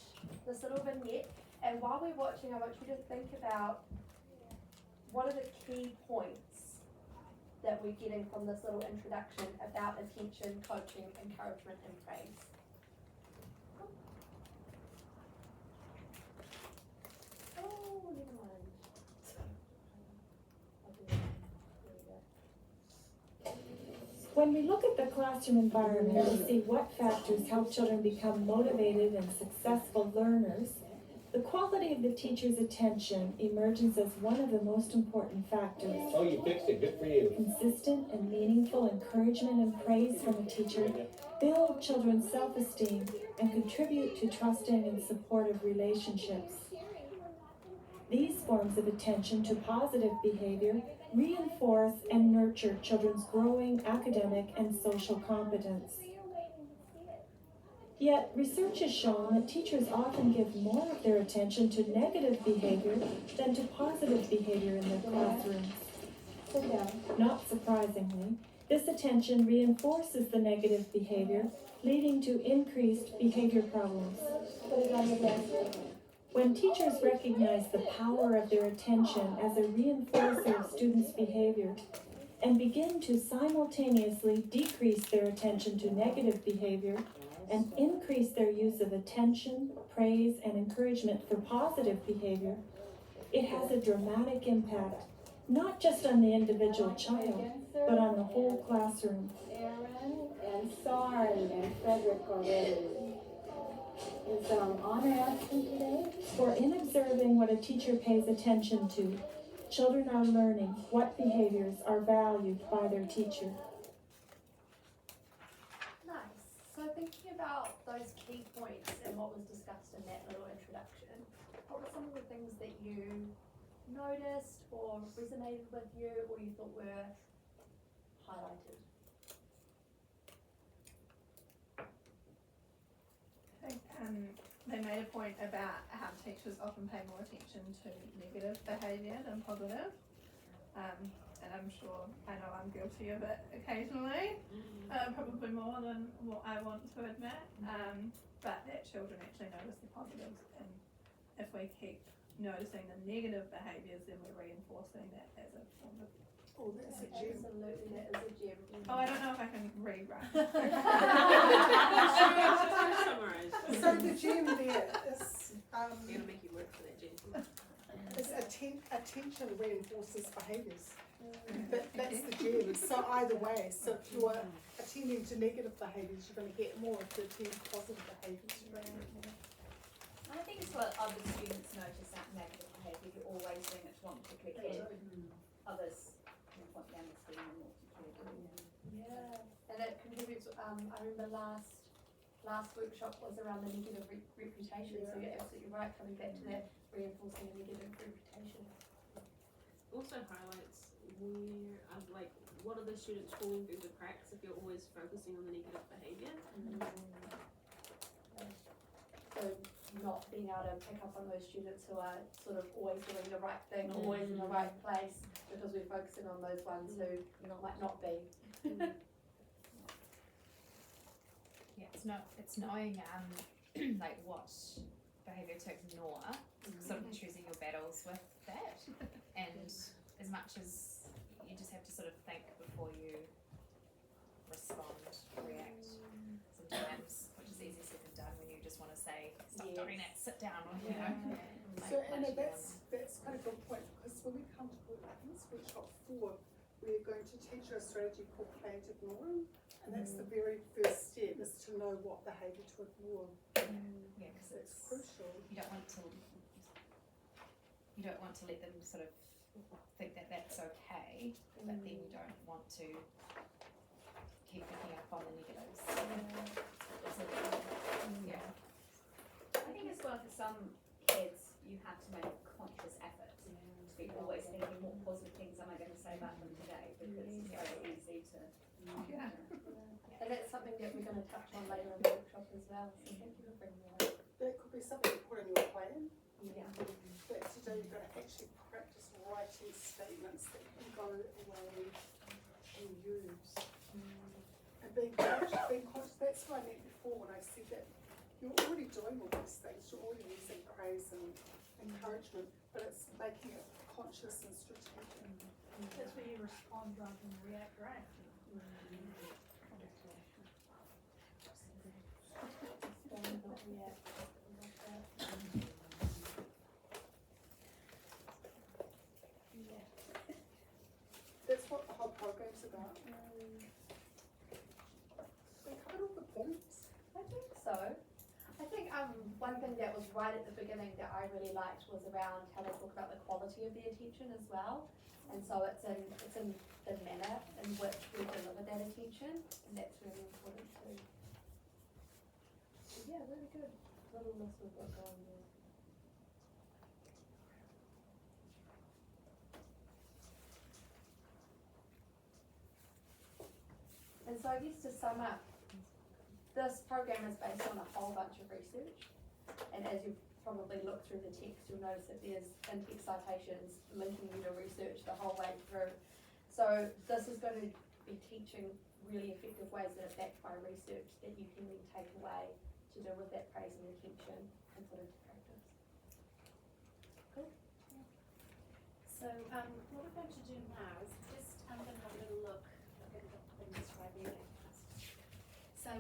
this little vignette, and while we're watching, I want you to think about what are the key points that we're getting from this little introduction about attention, coaching, encouragement and praise. Oh, never mind. I'll do that. There we go. When we look at the classroom environment to see what factors help children become motivated and successful learners, the quality of the teacher's attention emerges as one of the most important factors. Oh, you fixed it. Good for you. Consistent and meaningful encouragement and praise from a teacher build children's self-esteem and contribute to trusting and supportive relationships. These forms of attention to positive behavior reinforce and nurture children's growing academic and social competence. Yet, research has shown that teachers often give more of their attention to negative behavior than to positive behavior in their classrooms. Not surprisingly, this attention reinforces the negative behavior, leading to increased behavior problems. When teachers recognize the power of their attention as a reinforcer of students' behavior and begin to simultaneously decrease their attention to negative behavior and increase their use of attention, praise, and encouragement for positive behavior, it has a dramatic impact, not just on the individual child, but on the whole classroom. Aaron and Saren and Frederick already. Is Honor absent today? For in observing what a teacher pays attention to, children are learning what behaviors are valued by their teacher. Nice. So thinking about those key points and what was discussed in that little introduction, what were some of the things that you noticed or resonated with you or you thought were highlighted? I think they made a point about how teachers often pay more attention to negative behaviour than positive. And I'm sure, I know I'm guilty of it occasionally, probably more than what I want to admit, but that children actually notice the positives, and if we keep noticing the negative behaviours, then we're reinforcing that as a form of. Oh, that's a gem. Absolutely, that is a gem. Oh, I don't know if I can rewrite. Summarise. So the gem there is It'll make you work for that, Jen. attention reinforces behaviours. That's the gem. So either way, so if you're attending to negative behaviours, you're going to get more. If you attend to positive behaviours, you're going to get more. I think it's what other students notice that negative behaviour. You're always doing it to one particular kid. Others want them to be more particular. Yeah, and it contributes. I remember last workshop was around the negative reputation. So you're absolutely right. Coming back to that, reinforcing a negative reputation. Also highlights where, what are the students falling through the cracks if you're always focusing on the negative behaviour. So not being able to pick up on those students who are sort of always doing the right thing, always in the right place, because we're focusing on those ones who might not be. Yeah, it's knowing like what behaviour to ignore, sort of choosing your battles with that, and as much as you just have to sort of think before you respond, react. Sometimes, which is easier said than done when you just want to say, stop doing it, sit down, or you know. So Anna, that's quite a good point, because when we come to this workshop 4, we're going to teach you a strategy called planned ignoring, and that's the very first step, is to know what behaviour to ignore. Yeah, because It's crucial. you don't want to let them sort of think that that's okay, but then you don't want to keep picking up on the negatives. Yeah. I think as well for some kids, you have to make conscious efforts to be always thinking what positive things am I going to say about them today, because it's very easy to. Yeah. And that's something that we're going to touch on later in the workshop as well. So thank you for bringing that up. That could be something you put in your plan. Yeah. That today you're going to actually practice writing statements that can go away and use. And being conscious, that's what I meant before when I said that you're already doing all these things, you're already using praise and encouragement, but it's making it conscious and strategic. That's where you respond rather than react, right? That's what the whole program's about. We covered all the points. I think so. I think one thing that was right at the beginning that I really liked was around how they talk about the quality of the attention as well. And so it's in the manner in which we deliver that attention, and that's really important too. So yeah, really good. Little list we've got going there. And so I guess to sum up, this program is based on a whole bunch of research, and as you probably look through the text, you'll notice that there's in-text citations linking you to research the whole way through. So this is going to be teaching really effective ways that are backed by research that you can then take away to deal with that praise and attention and put into practice. Cool. So what we're going to do now is just, I'm going to have a little look at the describing it. So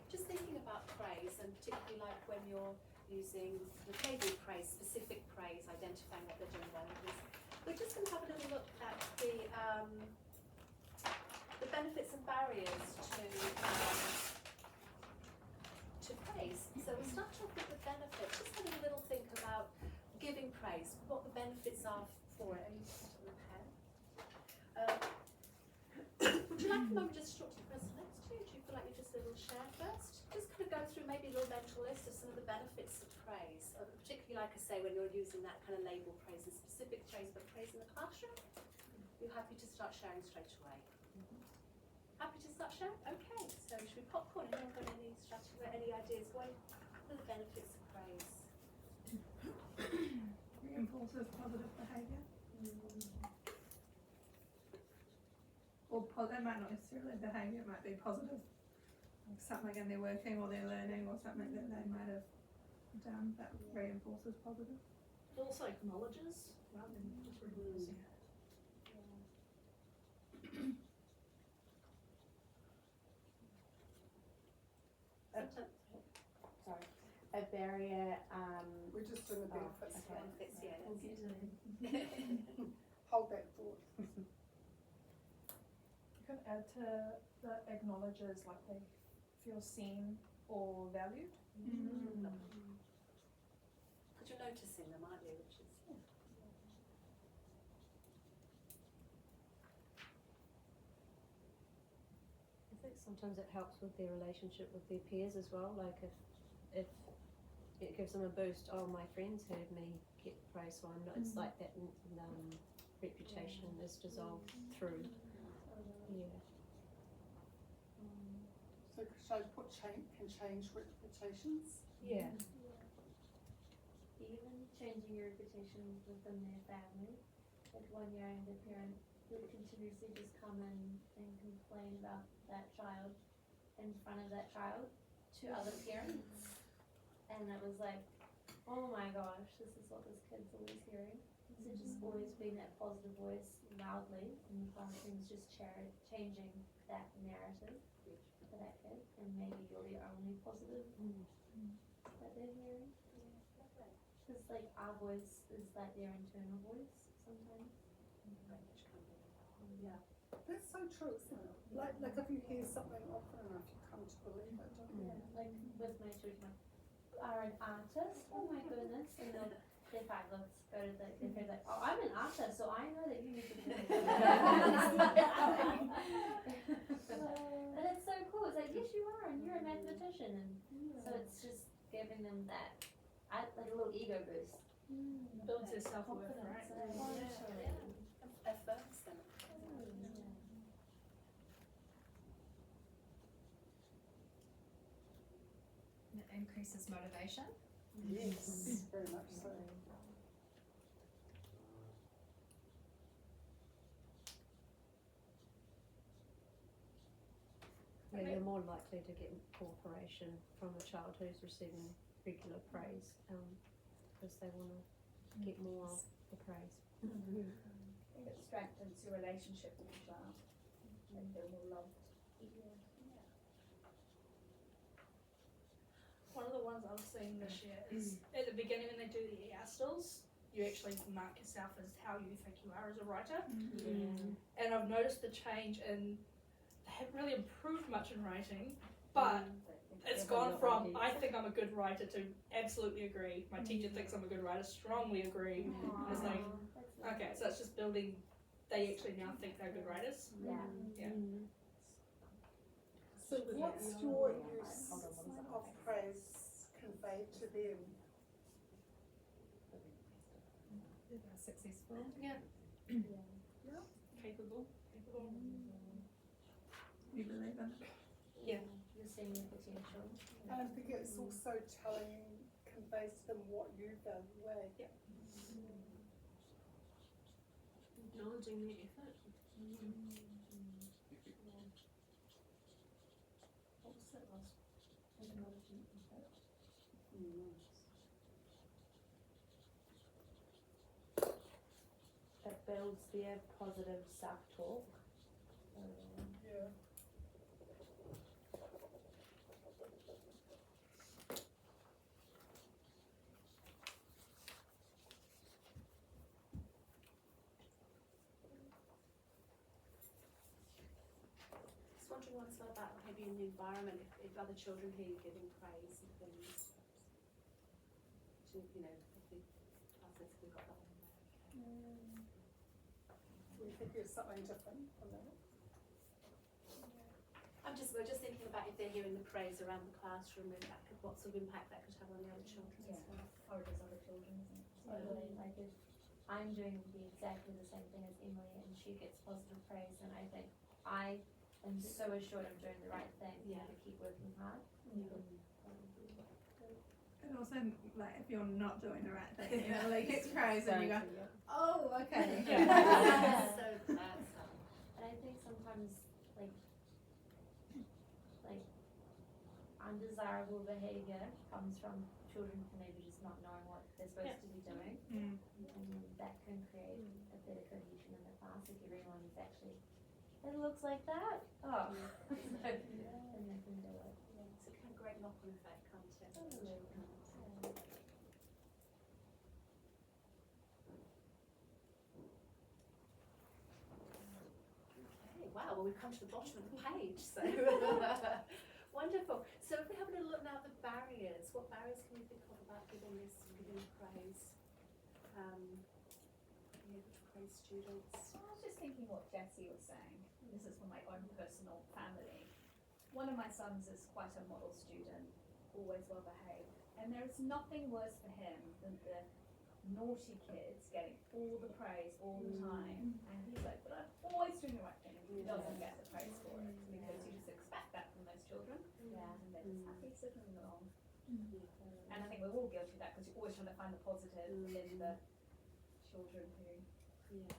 just thinking about praise, and particularly like when you're using the table praise, specific praise, identifying what they're doing well is, we're just going to have a little look at the benefits and barriers to praise. So we'll start off with the benefits, just having a little think about giving praise, what the benefits are for it. Would you like a moment just to talk to the person next to you? Do you feel like you just a little share first? Just kind of go through maybe a little mental list of some of the benefits of praise, particularly like I say when you're using that kind of label praise and specific praise, but praise in the classroom. You're happy to start sharing straight away. Happy to start sharing? Okay, so should we popcorn? Anyone got any strategy, any ideas? What are the benefits of praise? Reinforces positive behaviour. Or that might not necessarily behaviour, it might be positive. Like something in their working or their learning or something that they might have done that reinforces positive. It also acknowledges rather than just reinforcing it. Sorry. A barrier, We're just doing the benefits. okay. Benefits, yeah, We'll that's get it. to Hold that thought. You can add to the acknowledges, like they feel seen or valued. Because you're noticing them, aren't you? Which is I think sometimes it helps with their relationship with their peers as well. Like if it gives them a boost. Oh, my friends heard me get praise, so I'm not. It's like that reputation is dissolved through. Yeah. So should I put can change reputations? Yeah. even changing your reputation within their family. Like one year I had a parent who would continuously just come in and complain about that child in front of that child to other parents. And it was like, oh my gosh, this is what this kid's always hearing. So just always being that positive voice loudly in the classrooms, just changing that narrative for that kid, and maybe you're the only positive that they're hearing. Because like our voice is like their internal voice sometimes. Yeah. That's so true, isn't it? Like if you hear something often enough, you come to believe it, don't you? Yeah, like with my children, are an artist. Oh my goodness! And they'll, their five looks go to their friends like, oh, I'm an artist, so I know that you need to do it. And it's so cool. It's like, yes, you are, and you're a mathematician, and so it's just giving them that, like a little ego boost. Builds their self-worth, right? Affirms them. It increases motivation. Yes, very much so. Yeah, you're more likely to get cooperation from a child who's receiving regular praise, because they want to get more of the praise. I think it strengthens your relationship with the child. They feel more loved. One of the ones I've seen this year is at the beginning when they do the ER stills, you actually mark yourself as how you think you are as a writer. And I've noticed the change in, they haven't really improved much in writing, but it's gone from I think I'm a good writer to absolutely agree. My teacher thinks I'm a good writer, strongly agree. And it's like, okay, so it's just building, they actually now think they're good writers. Yeah. So what's your use of praise conveyed to them? Successful. Yeah. Yeah. Capable. You believe in it? Yeah. You're seeing the potential. And I think it's also conveys to them what you value, eh? Yeah. Acknowledging their effort. What was that last? Acknowledging effort. It builds their positive self-talk. Yeah. Just wondering what it's like about maybe in the environment, if other children hear you giving praise and things. You know, if the classes we've got that one there. Do you think there's something different from that? We're just thinking about if they're hearing the praise around the classroom, and what sort of impact that could have on the other children as well. Or there's other children, isn't it? Totally. Like if I'm doing exactly the same thing as Emily and she gets positive praise, and I think I am so assured I'm doing the right thing. Yeah. To keep working hard. And also, like, if you're not doing the right thing, you know, like, it's crazy and you go, oh, okay. So that's And I think sometimes, like undesirable behaviour comes from children maybe just not knowing what they're supposed to be doing. And then that can create a better cohesion in the class if everyone is actually, it looks like that. Oh. And they can do it. it's a kind of great knock-on effect, can't it? Totally. Okay, wow, well we've come to the bottom of the page, so wonderful. So if we have a little look now at the barriers, what barriers can you think of about giving praise? Being able to praise students. So I was just thinking what Jessie was saying. This is from my own personal family. One of my sons is quite a model student, always well behaved, and there is nothing worse for him than the naughty kids getting all the praise all the time. And he's like, but I'm always doing the right thing, and he doesn't get the praise for it because you just expect that from those children. Yeah. And they're just happy sitting along. And I think think we're all guilty of that, because you're always trying to find the positive in the children who maybe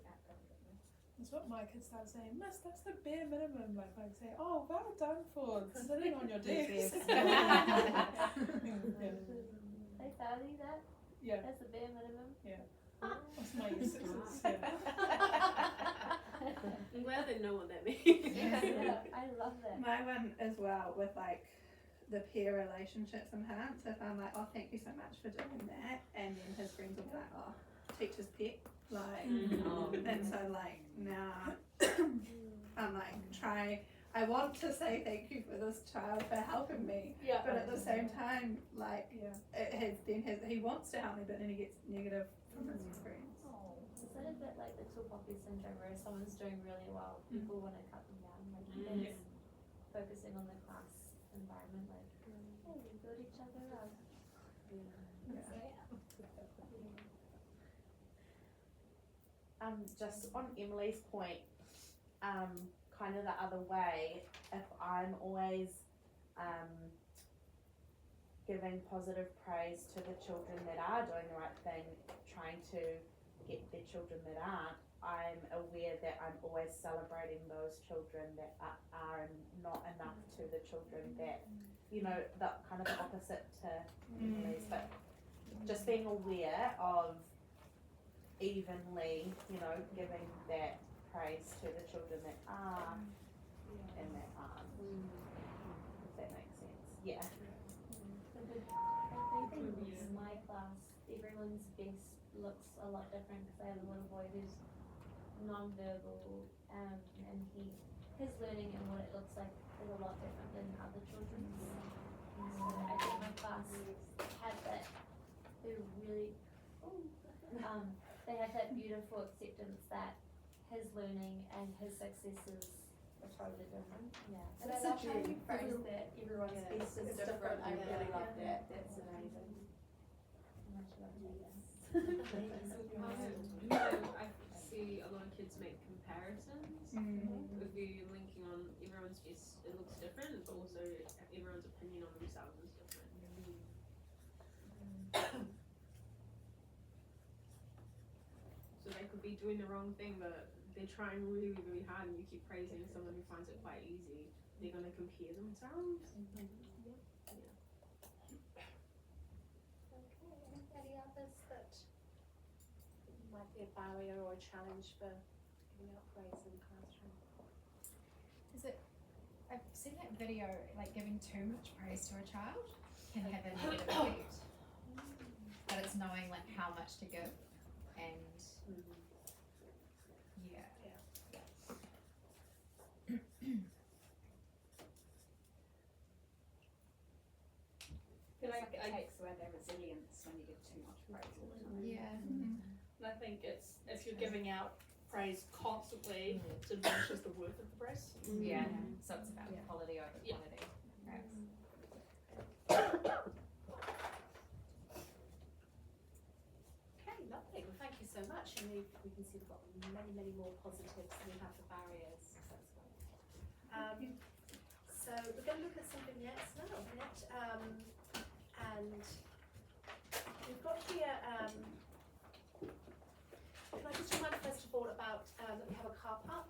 act up a bit more. That's what my kids start saying, Miss, that's the bare minimum. Like I say, oh, well done for sitting on your desk. They value that? Yeah. That's the bare minimum? Yeah. That's my sixes. I'm glad they know what that means. Yeah, I love that. My one as well with like the peer relationships enhanced. If I'm like, oh, thank you so much for doing that, and then his friends will be like, oh, teacher's pet, like, and so like now I'm like I want to say thank you for this child for helping me, but at the same time, like, he wants to help me, but then he gets negative from his friends. Is that a bit like the tall poppy syndrome, where if someone's doing really well, people want to cut them down? Like, it's focusing on the class environment, like, hey, we build each other up. Just on Emily's point, kind of the other way, if I'm always giving positive praise to the children that are doing the right thing, trying to get the children that aren't, I'm aware that I'm always celebrating those children that are not enough to the children that, you know, the kind of the opposite to Emily's, but just being aware of evenly, you know, giving that praise to the children that are and that aren't, if that makes sense. Yeah. I think in my class, everyone's best looks a lot different, because I have a little boy who's non-verbal, and his learning and what it looks like is a lot different than other children's. And so I think my class had that, they had that beautiful acceptance that his learning and his successes are totally different. Yeah. And I love how you phrase that everyone's best is different. I really love that. That's amazing. Much love to you. I see a lot of kids make comparisons. If you're linking on everyone's just, it looks different, but also everyone's opinion on themselves is different. So they could be doing the wrong thing, but they're trying really, really hard, and you keep praising someone who finds it quite easy. They're going to compare themselves. Okay, any others that might be a barrier or a challenge for giving out praise in the classroom? I've seen that video, like giving too much praise to a child can have a negative effect. But it's knowing like how much to give, and It takes away their resilience when you give too much praise all the time. And I think it's, if you're giving out praise constantly, it diminishes the worth of the praise. Yeah, so it's about quality over quantity. Perhaps. Okay, lovely. Well, thank you so much. And we can see we've got many, many more positives than we have the barriers. So that's great. So we're going to look at some vignettes now. And we've got here, can I just remind first of all about that we have a car park?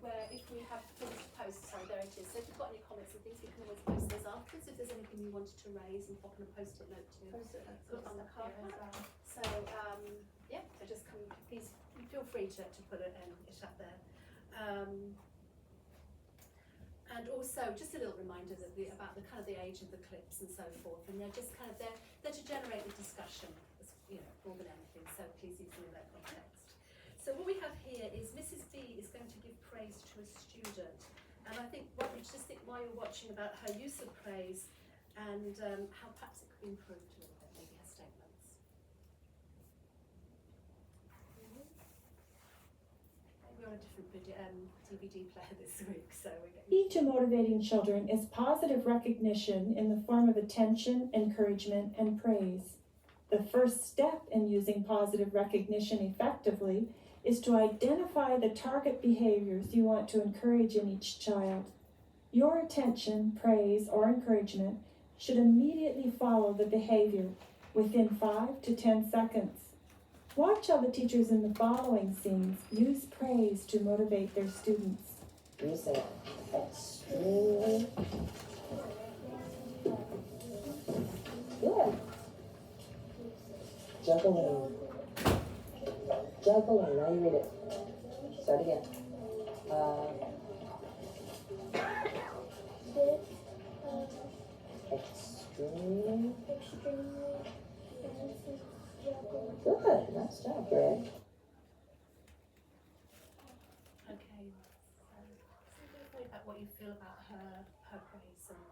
Where if we have things to post, sorry, there it is. So if you've got any comments and things, you can always post those afterwards. If there's anything you wanted to raise, and pop in a post-it note to put on the car park. So so just come, please feel free to put it up there. And also, just a little reminder that about the kind of the age of the clips and so forth, and they're just kind of there to generate the discussion, more than anything. So please use them in that context. So what we have here is Mrs. B is going to give praise to a student, and I think what we just think while you're watching about her use of praise and how perhaps it could be improved a little bit, maybe her statements. We're on a different DVD player this week, so we're getting... Key to motivating children is positive recognition in the form of attention, encouragement, and praise. The first step in using positive recognition effectively is to identify the target behaviors you want to encourage in each child. Your attention, praise, or encouragement should immediately follow the behavior within 5 to 10 seconds. Watch how the teachers in the following scenes use praise to motivate their students. You say extremely good. Juggling. Juggling. Now you read it. Start again. Extremely. Good. Nice job, Greg. Okay, so tell me about what you feel about her praise and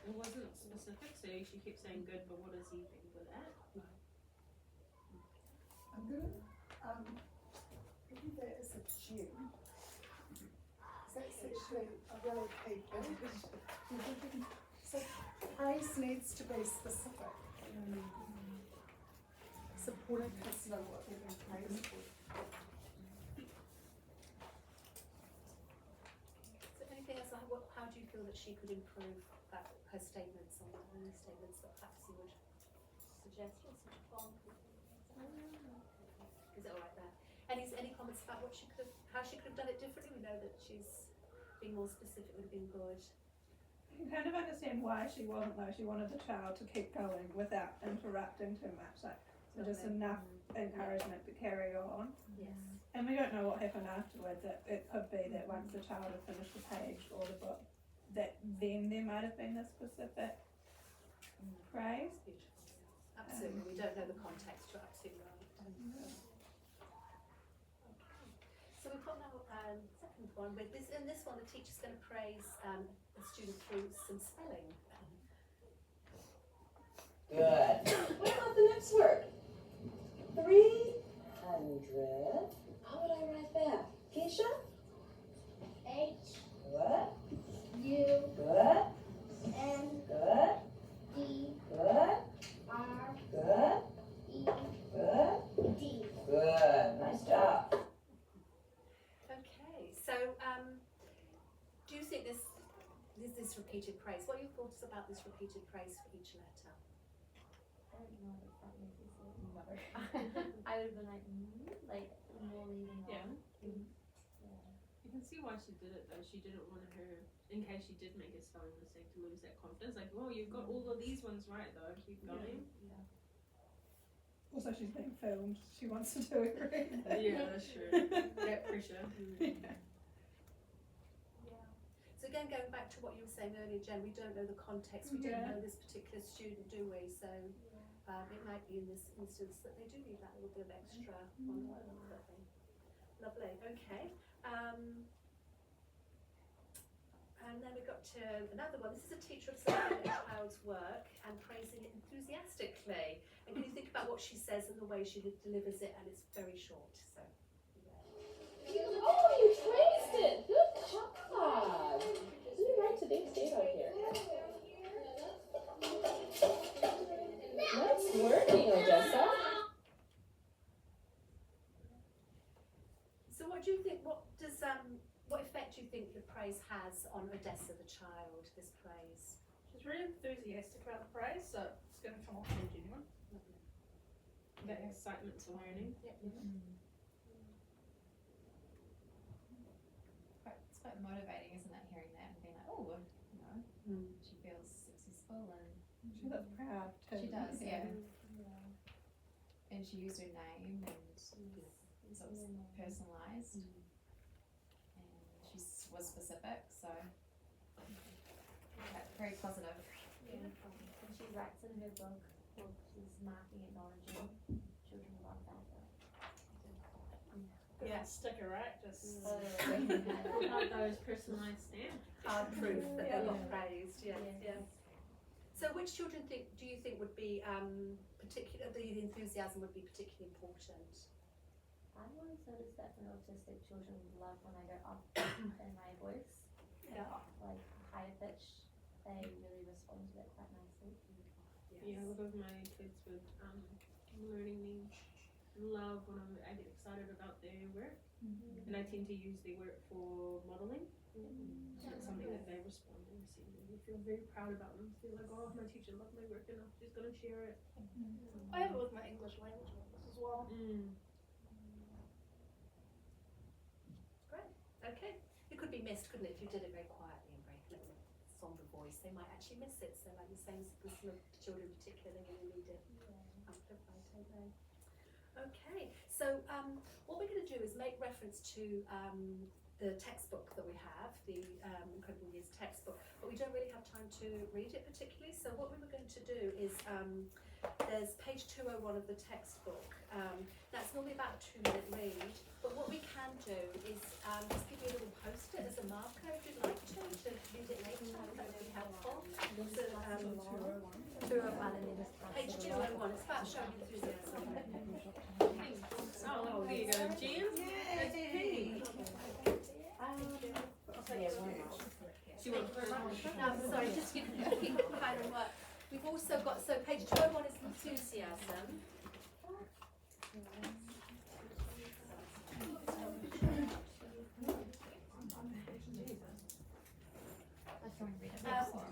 It wasn't specific, so she kept saying good, but what does he think with that? I'm gonna give that as a G. That's actually a really key thing. So praise needs to be specific. Supporting kids know what they're being praised for. So anything else, how do you feel that she could improve her statements on any statements that perhaps you would suggest? Is it all right there? Any comments about how she could have done it differently? We know that she's being more specific would have been good. You can kind of understand why she wasn't though. She wanted the child to keep going without interrupting too much. Like, so just enough encouragement to carry on. Yes. And we don't know what happened afterwards. It could be that once the child had finished the page or the book, that then there might have been a specific praise. Beautiful. Absolutely. We don't know the context. You're absolutely right. So we've got now second one with this. In this one, the teacher's going to praise a student through some spelling. Good. What about the next word? 300. How would I write that? Keisha? H Good. U Good. N Good. D Good. R Good. E Good. D. Good. Nice job. Okay. So, do you think this repeated praise? What are your thoughts about this repeated praise for each letter? I don't know if that makes sense. No. I would have been like more leading Yeah. on. You can see why she did it though. She didn't want her, in case she did make a spelling mistake, to lose that confidence. Like, oh, you've got all of these ones right though. Keep going. Yeah. Also, she's being filmed. She wants to do it right. Yeah, that's true. That pressure. Yeah. So again, going back to what you were saying earlier, Jen, we don't know the context. We don't know this particular student, do we? So it might be in this instance that they do need that little bit of extra on something. Lovely. Okay. And then we got to another one. This is a teacher observing a child's work and praising it enthusiastically. And can you think about what she says and the way she delivers it? And it's very short. So. Oh, you traced it. Good job. Did you write today's date on here? Nice working, Odessa. So what do you think, what effect do you think the praise has on Odessa, the child, this praise? She's really enthusiastic about the praise, so it's going to come off really genuine. That excitement to learning. It's quite motivating, isn't it, hearing that and being like, oh, you know, she feels successful and She looks proud too. she does, yeah. And she used her name and so it was personalised and she was specific, so very positive. Yeah. And she writes in her book, she's marking, acknowledging children love that. Yeah, sticker, right? Just Totally. have those personalised stamps. Hard proof that they're not praised, yes. Yes. So which children do you think would be the enthusiasm would be particularly important? I've always noticed that when autistic children love when I go up in my voice, like higher pitch, they really respond to it quite nicely. Yeah, a lot of my kids with learning needs love when I get excited about their work, and I tend to use their work for modelling. So it's something that they respond and see, and you feel very proud about them. Feel like, oh, my teacher loved my work enough, she's gonna share it. I have it with my English language ones as well. Great. Okay. It could be missed, couldn't it? If you did it very quietly and very little somber voice, they might actually miss it. So, like you're saying, with some of the children in particular, they're going to need it amplified, don't they? Okay. So, what we're going to do is make reference to the textbook that we have, the Incredible Years textbook, but we don't really have time to read it particularly. So, what we were going to do is there's page 201 of the textbook. That's normally about a 2-minute read, but what we can do is just give you a little post-it as a marker if you'd like to read it later. That would be helpful. So, 201. Page 201. It's about showing enthusiasm. Oh, there you go, Jen. That's pink. Sorry, just you can keep kind of work. We've also got, so page 201 is enthusiasm.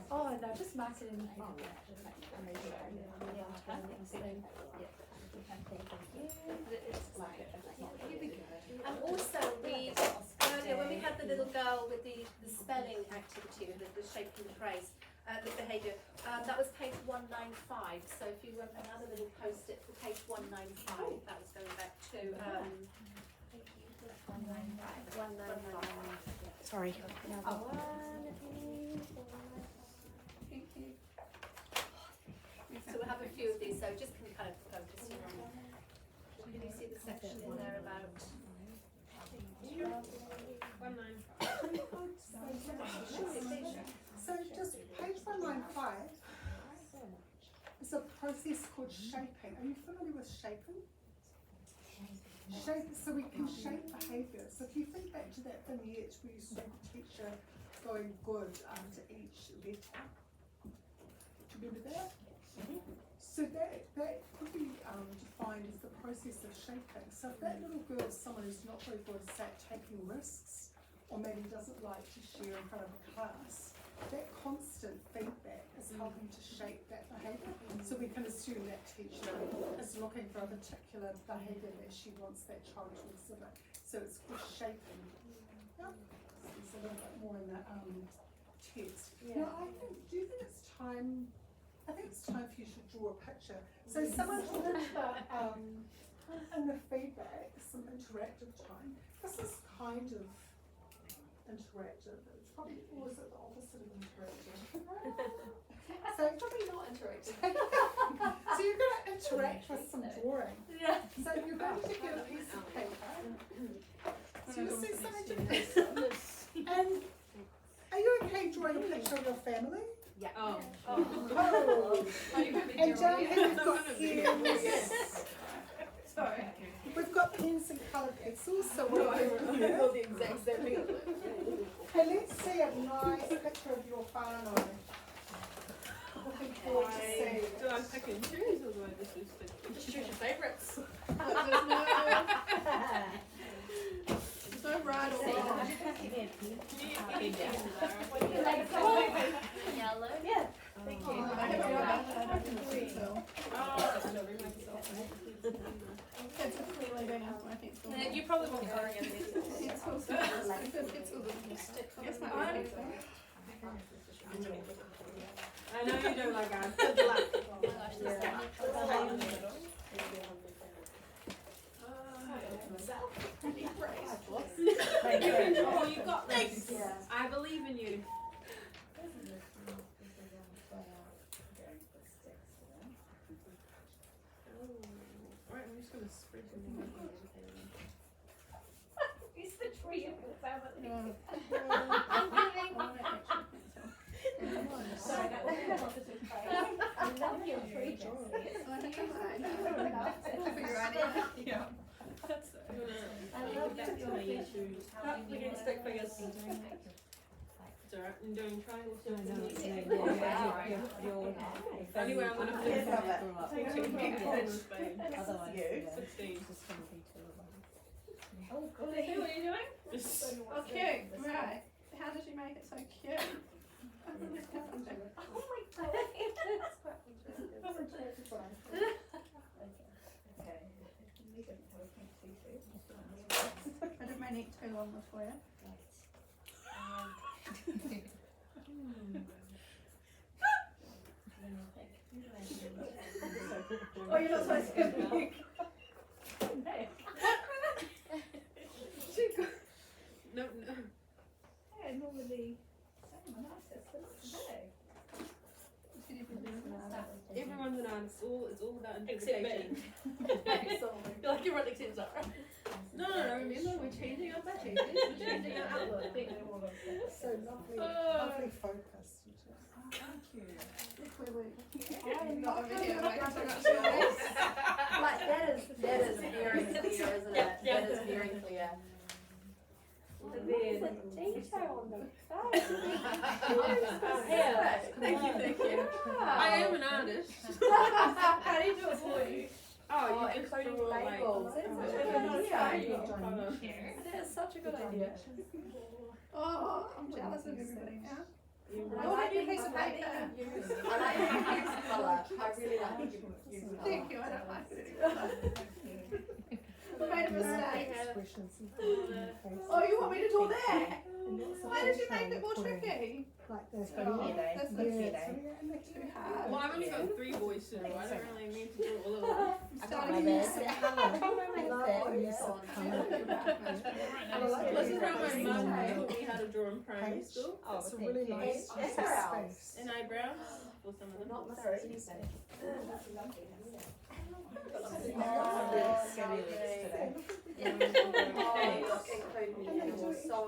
Oh no, just mark it in. And also we earlier when we had the little girl with the spelling activity, the shaping the phrase, the behaviour, that was page 195. So if you want another little post-it for page 195, that was going back to 195. Sorry. Thank you. So we'll have a few of these, so just can kind of focus in on. Can you see the section in there about? So just page 195 is a process called shaping. Are you familiar with shaping? Shape, so we can shape behaviour. So if you think back to that vignette where you saw the teacher going good after each letter. Do you remember that? So that could be defined as the process of shaping. So if that little girl is someone who's not very good at taking risks, or maybe doesn't like to share in front of a class, that constant feedback is helping to shape that behaviour. So we can assume that teacher is looking for a particular behaviour that she wants that child to exhibit. So it's called shaping. Yeah. There's a little bit more in the text. Yeah. Now, do you think it's time? I think it's time for you to draw a picture. So someone talked about in the feedback, some interactive time. This is kind of interactive. It's probably also the opposite of interactive. So Probably not interactive. so you're going to interact with some drawing. Yeah. So you're going to get a piece of paper. So you see something to piece and are you okay drawing a picture of your family? Yeah. Oh. And down here we've got pens. Sorry. We've got pens and coloured pencils, so we'll do the exact same thing. And let's see a nice picture of your whānau. Looking forward to seeing it. Do I pick and choose, or do I just stick? Just choose your favourites. There's no right or wrong. Yellow. Yeah. Thank you. I haven't got that, but I don't think so. It's clearly they have my pencil. You probably won't go again. Pencils, pencils will stick. Yes, my own. I know you don't like ours. Oh my gosh, this is Oh, you got this. I believe in you. Alright, I'm just gonna spread some things on everything. It's the tree of your family. Sorry, that was a positive trait. I love your tree. Yeah. I love your We can stick figures. It's alright. I'm doing triangle I know, circles. it's like, you're Only way I'm gonna fit Yes, in of it. grew up. Take Two it from people here. in Spain. Otherwise, You. yeah, 16. it's just gonna be too long. Oh, God. What are you doing? Oh, cute. Right. How did you make it so cute? Oh my god. That's quite interesting. Okay. We don't have a pink seafood. I didn't make it too long for you. Oh, you're not supposed to go big. No, no. Yeah, normally I'm an artist, but not today. Everyone's an artist. It's all about Except interpretation. You're like, you're running things up. No, remember, we're changing up our changes. We're changing our outlook. So lovely, Oh. lovely focus. Thank you. I'm not over here making so much noise. Like, that is very clear, isn't it? Yeah. That is very clear. And then, Detail on the face. yeah. Thank you. I am an artist. How do you do it for you? Oh, you just including draw like. labels. That's such a good idea. That is such a good idea. Oh, I'm jealous of everybody now. I like your piece of paper. I like your use of colour. I really like your use of colour. Thank you, I don't like it anymore. I made a mistake. Oh, you want me to draw that? Why did you make it more tricky? Like this. Oh, that's not Yeah. too hard. Well, I've only got 3 boys to do. I don't really mean to do all of them. I'm starting to use some This is how my mum taught me how to draw in primary school. Oh, It's a thank really you. nice Eyebrows. space. And eyebrows for some of them. Not necessarily. So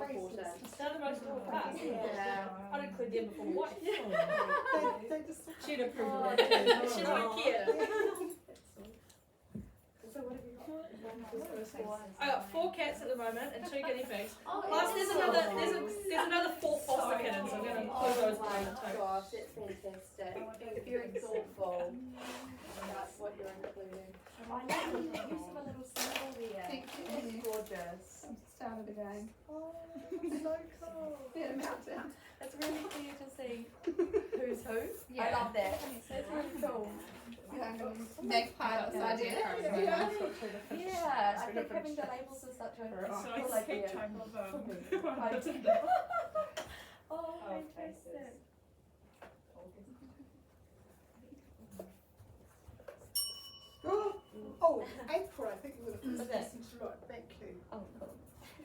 important. They're the most important class. Yeah. I'd include them before what? They just She'd approve of that too. She'd like here. So what have you got? I got 4 cats at the moment and 2 guinea pigs. Oh, Plus there's another 4 foster kittens. I'm gonna include those oh my in too. gosh, that's fantastic. Very thoughtful. That's what you're including. I know you use them a little symbol there. Thank you. It's gorgeous. Started again. Oh, so cool. Yeah, meltdown. It's really clear to see who's who. I love that. That's really cool. Yeah, I'm going to make pilot's idea. Yeah, I think having the labels is such a cool idea. Oh, fantastic. Oh, April, I think you were the first person to look. Thank you. Oh, cool.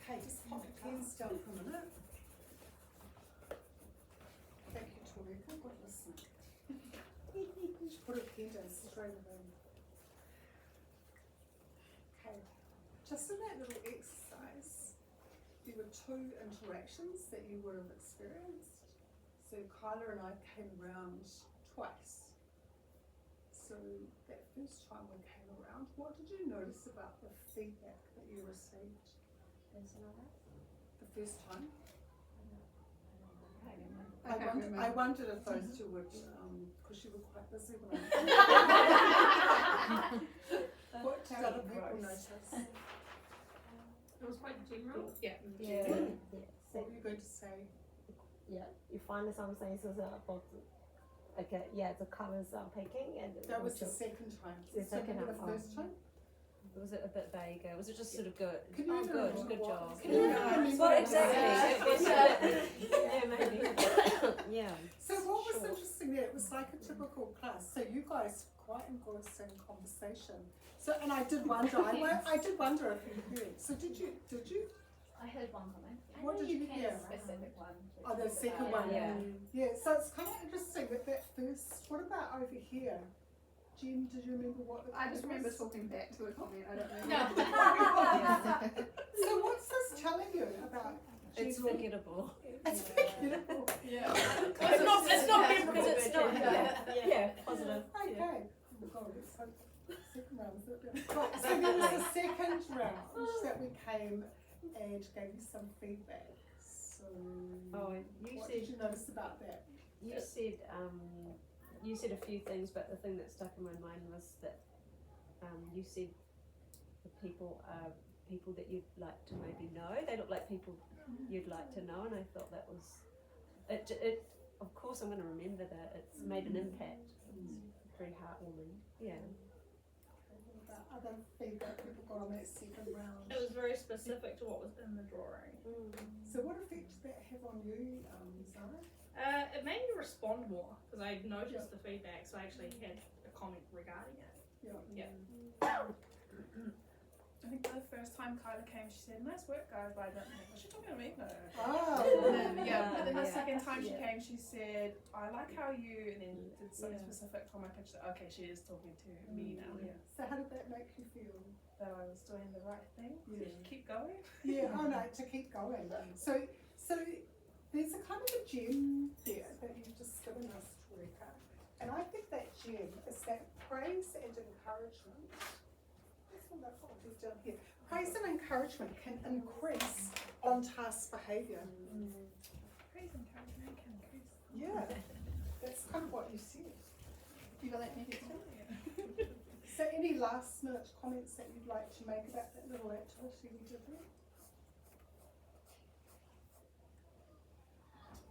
Okay, just pop your pens down for a minute. Thank you, Tori. Oh, God, listen. Just put a pen down straight away. Okay, just in that little exercise, there were 2 interactions that you would have experienced. So Kyla and I came around twice. So that first time we came around, what did you notice about the feedback that you received? The first time? I wondered if those 2 would, because you were quite busy when I what did other people notice? It was quite general. Yeah. What were you going to say? Yeah, you find some senses about okay, yeah, the colors are picking and That was the second time. The second the time. first time? Was it a bit vaguer? Was it just sort of good? Can you remember Good what- job. Can you remember Well, what- exactly. It was, yeah, maybe. Yeah. So what was interesting there, it was like a typical class, so you guys quite engrossed in conversation. So, and I did wonder, I did wonder if you heard, so did you? I heard one comment. What did you hear? Specific one. Oh, the second one. Yeah. Yeah, so it's kind of interesting that first, what about over here? Jen, did you remember what the I just remember was? talking back to a comment. I don't know. So what's this telling you about It's general- forgettable. It's forgettable. Yeah. It's not because it's not. Yeah, positive. Okay. Oh God, it's like second round, is it? Right, so there was a second round that we came and gave you some feedback. So Oh, you what said did you notice about that? you said a few things, but the thing that stuck in my mind was that you said the people are people that you'd like to maybe know. They look like people you'd like to know, and I thought that was it. Of course, I'm going to remember that it's made an impact. It's very heartwarming. Yeah. Other feedback people got on that second round. It was very specific to what was in the drawing. So what effect did that have on you, Zara? It made me respond more because I noticed the feedback, so I actually had a comment regarding it. Yeah. I think the first time Kyla came, she said, "Nice work, guys," but I don't think, was she talking to me? No. Oh. But then the second time she came, she said, "I like how you," and then did something specific for my picture. Okay, she is talking to me now. Yeah. So how did that make you feel? That I was doing the right thing. Yeah. Keep going. Yeah, oh no, to keep going. So there's a kind of a gem there that you've just given us, Toreka. And I think that gem is that praise and encouragement. That's all that is down here. Praise and encouragement can increase on-task behaviour. Praise and encouragement can increase. Yeah, that's kind of what you said. You got that, Nikki? So any last minute comments that you'd like to make about that little activity we did there?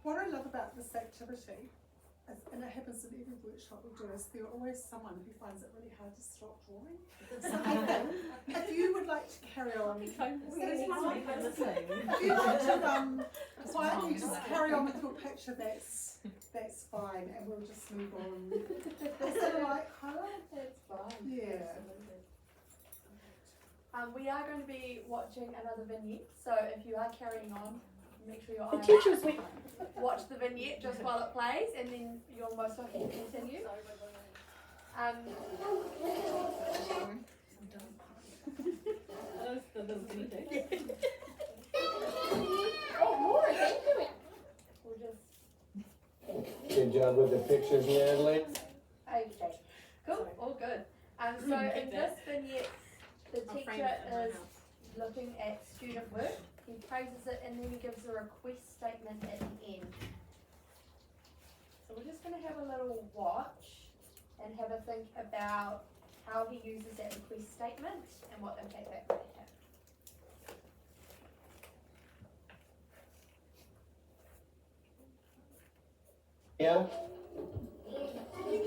What I love about this activity, and it happens in every workshop we do, is there always someone who finds it really hard to stop drawing. So I think if you would like to carry on, if you'd like to quietly just carry on with your picture, that's fine, and we'll just move on. Is that right, Kyla? That's fine. Yeah. We are going to be watching another vignette, so if you are carrying on, make sure your The eyes teachers, we watch the vignette just while it plays, and then you're most welcome to continue. Oh, more, thank you. We'll just. Good job with the pictures, Natalie. Okay, cool, all good. So in this vignette, the teacher is looking at student work, he praises it, and then he gives a request statement at the end. So we're just going to have a little watch and have a think about how he uses that request statement and what impact that might have. Yeah,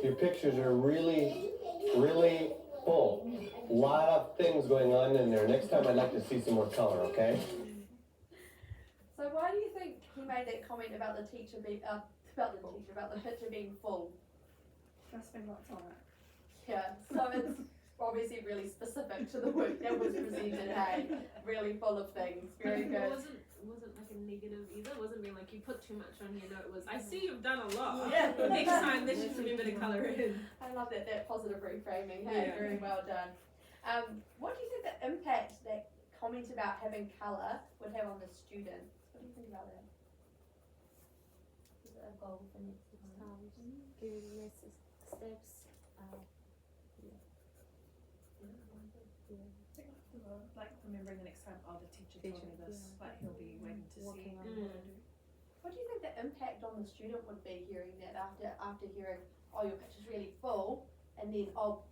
your pictures are really, really full. A lot of things going on in there. Next time I'd like to see some more color, okay? So why do you think he made that comment about the teacher being, about the picture being full? Must spend lots on it. Yeah, so it's obviously really specific to the work that was presented, hey? Really full of things, very good. It wasn't like a negative either. It wasn't being like you put too much on here. No, it was I see you've done a lot. Yeah. Next time let's just remember to colour in. I love that positive reframing, hey? Yeah. Very well done. What do you think the impact that comment about having colour would have on the students? What do you think about that? Is it a goal for next time? Giving less steps. Like remembering the next time, oh, the teacher told me this. Like he'll be waiting to see what I do. What do you think the impact on the student would be hearing that after hearing, oh, your picture's really full, and then, oh,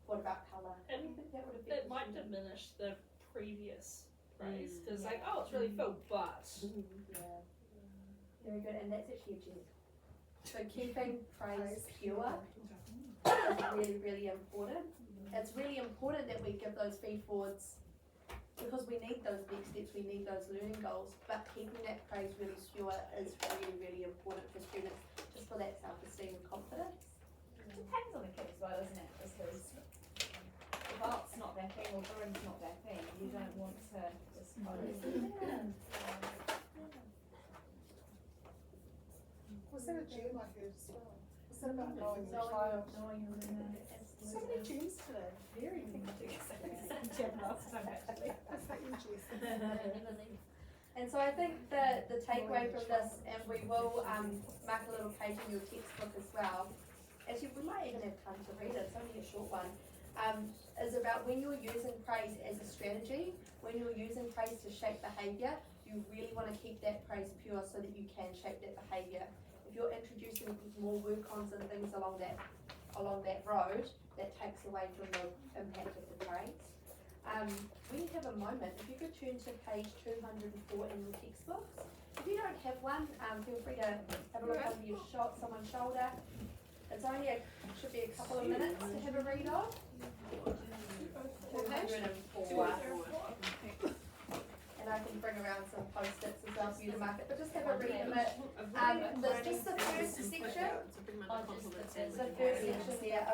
what about colour? What do you think that would have been? It might diminish the previous praise because like, oh, it's really full, but Yeah. Very good, and that's actually a gem. So keeping praise pure is really, really important. It's really important that we give those feed forwards because we need those next steps, we need those learning goals, but keeping that praise really pure is really, really important for students, just for that self-esteem and confidence. It depends on the kid as well, isn't it? Because if art's not their thing or drawing's not their thing, you don't want to just Was there a gem I heard as well? Was that about knowing your child? So many gems today. Very And so I think the takeaway from this, and we will mark a little page in your textbook as well, actually we might even have time to read it, it's only a short one, is about when you're using praise as a strategy, when you're using praise to shape behaviour, you really want to keep that praise pure so that you can shape that behaviour. If you're introducing more work-ons and things along that road, that takes away from the impact of the praise. When you have a moment, if you could turn to page 204 in your textbooks. If you don't have one, feel free to have a look over your someone's shoulder. It's only should be a couple of minutes to have a read of. 204. And I can bring around some post-its as well for you to mark it, but just have a read of it. Just the first section. The first section there,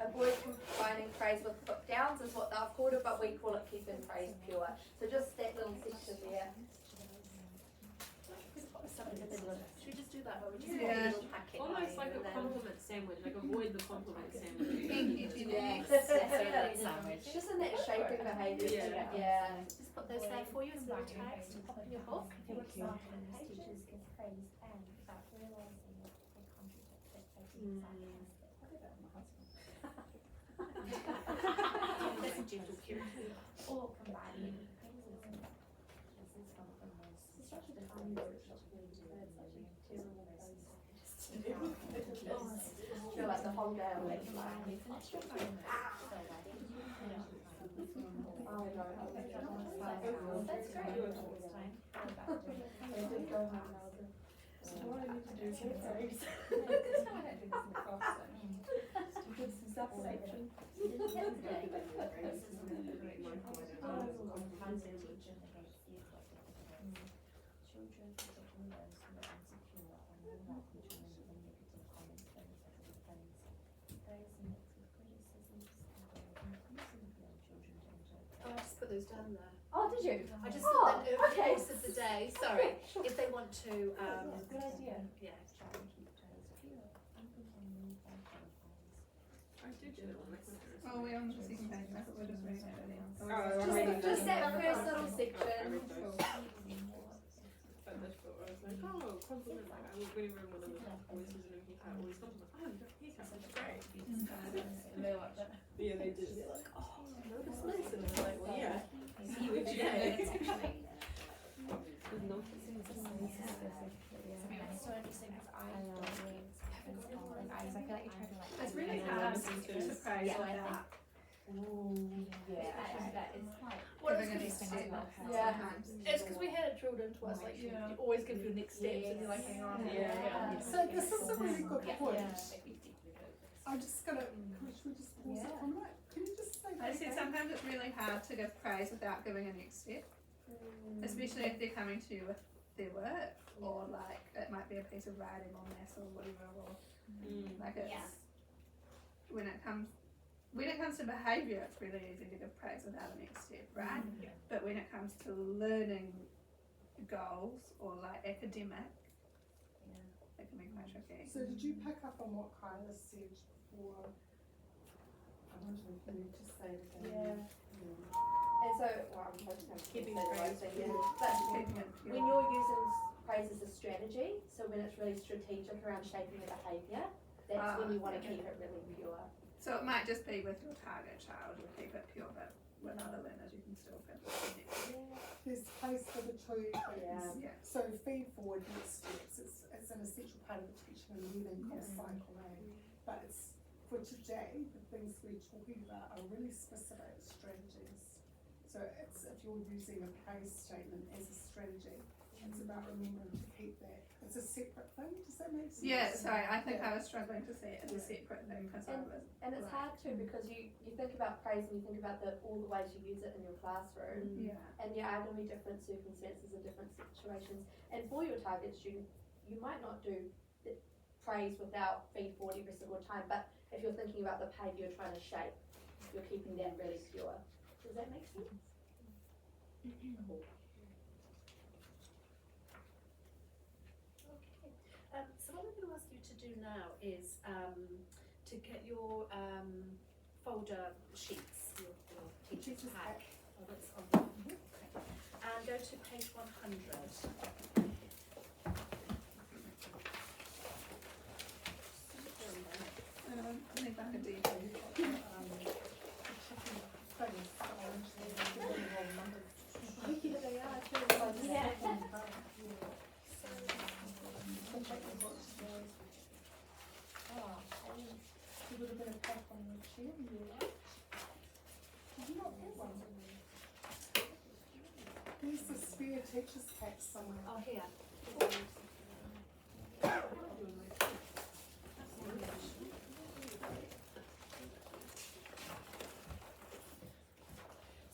avoid combining praise with put downs is what they've called it, but we call it keeping praise pure. So just that little section there. Should we just do that? Or we just Yeah. want a little packet? Almost like a compliment sandwich, like avoid the compliment sandwich. Thank you, Jenny. Just in that shaping behaviour. Yeah. Just put those there for you as little tags to pop in your book. Teachers give praise and without realising that they contradict it by being That's a gentle cue. or combining praises and this is one of the most such a defining workshop really it's such a terrible place. Feel like the whole day I'm like, That's great. oh, I just put those down there. Oh, did you? I just thought that over the course of the day, sorry, if they want to, Good idea. yeah. I did get it on my computer. Oh, we're on the second page. I thought we were just reading it again. Just that first little section. But that's what I was like, oh, compliment. Like, I was waiting for one of the voices and he had all these compliments. Oh, he's such great. And they're like that. Yeah, they did. They're like, oh, notice this. And they're like, well, yeah. See you today. So interesting because I always I feel like you try to like It's really hard to praise without. What is giving good an is extent. Yeah. It's because we had it drilled into us, like you always give your next steps and you're like, hang on. So this is a really good point. I'm just gonna, should we just pause it for a minute? Can you just say I that said again? sometimes it's really hard to give praise without giving a next step, especially if they're coming to you with their work, or like it might be a piece of writing or maths or whatever, or like it's when it comes to behaviour, it's really easy to give praise without a next step, right? But when it comes to learning goals or like academic, it can be quite tricky. So did you pick up on what Kyla said before? I wonder if you need to say it again. And so, well, I'm supposed to keeping praise, but when you're using praise as a strategy, so when it's really strategic around shaping the behaviour, that's when you want to keep it really pure. So it might just be with your target child, you'll keep it pure, but with other learners you can still give it. There's place for the two things. Yeah. So feed forward next steps, it's an essential part of the teaching and learning cycle, but it's, for today, the things we're talking about are really specific strategies. So it's, if you're using a praise statement as a strategy, it's about remembering to keep that. It's a separate thing, does that make sense? Yeah, sorry, I think I was struggling to see it as a separate thing because I was. And it's hard too because you think about praise and you think about all the ways you use it in your classroom. Yeah. And there are going to be different circumstances and different situations. And for your target student, you might not do the praise without feed forward every single time, but if you're thinking about the behaviour you're trying to shape, you're keeping that really pure. Does that make sense? Cool. So what I'm going to ask you to do now is to get your folder sheets, your teacher's pack, that's on there, and go to page 100. I think I could do teacher's hat somewhere. Oh, here.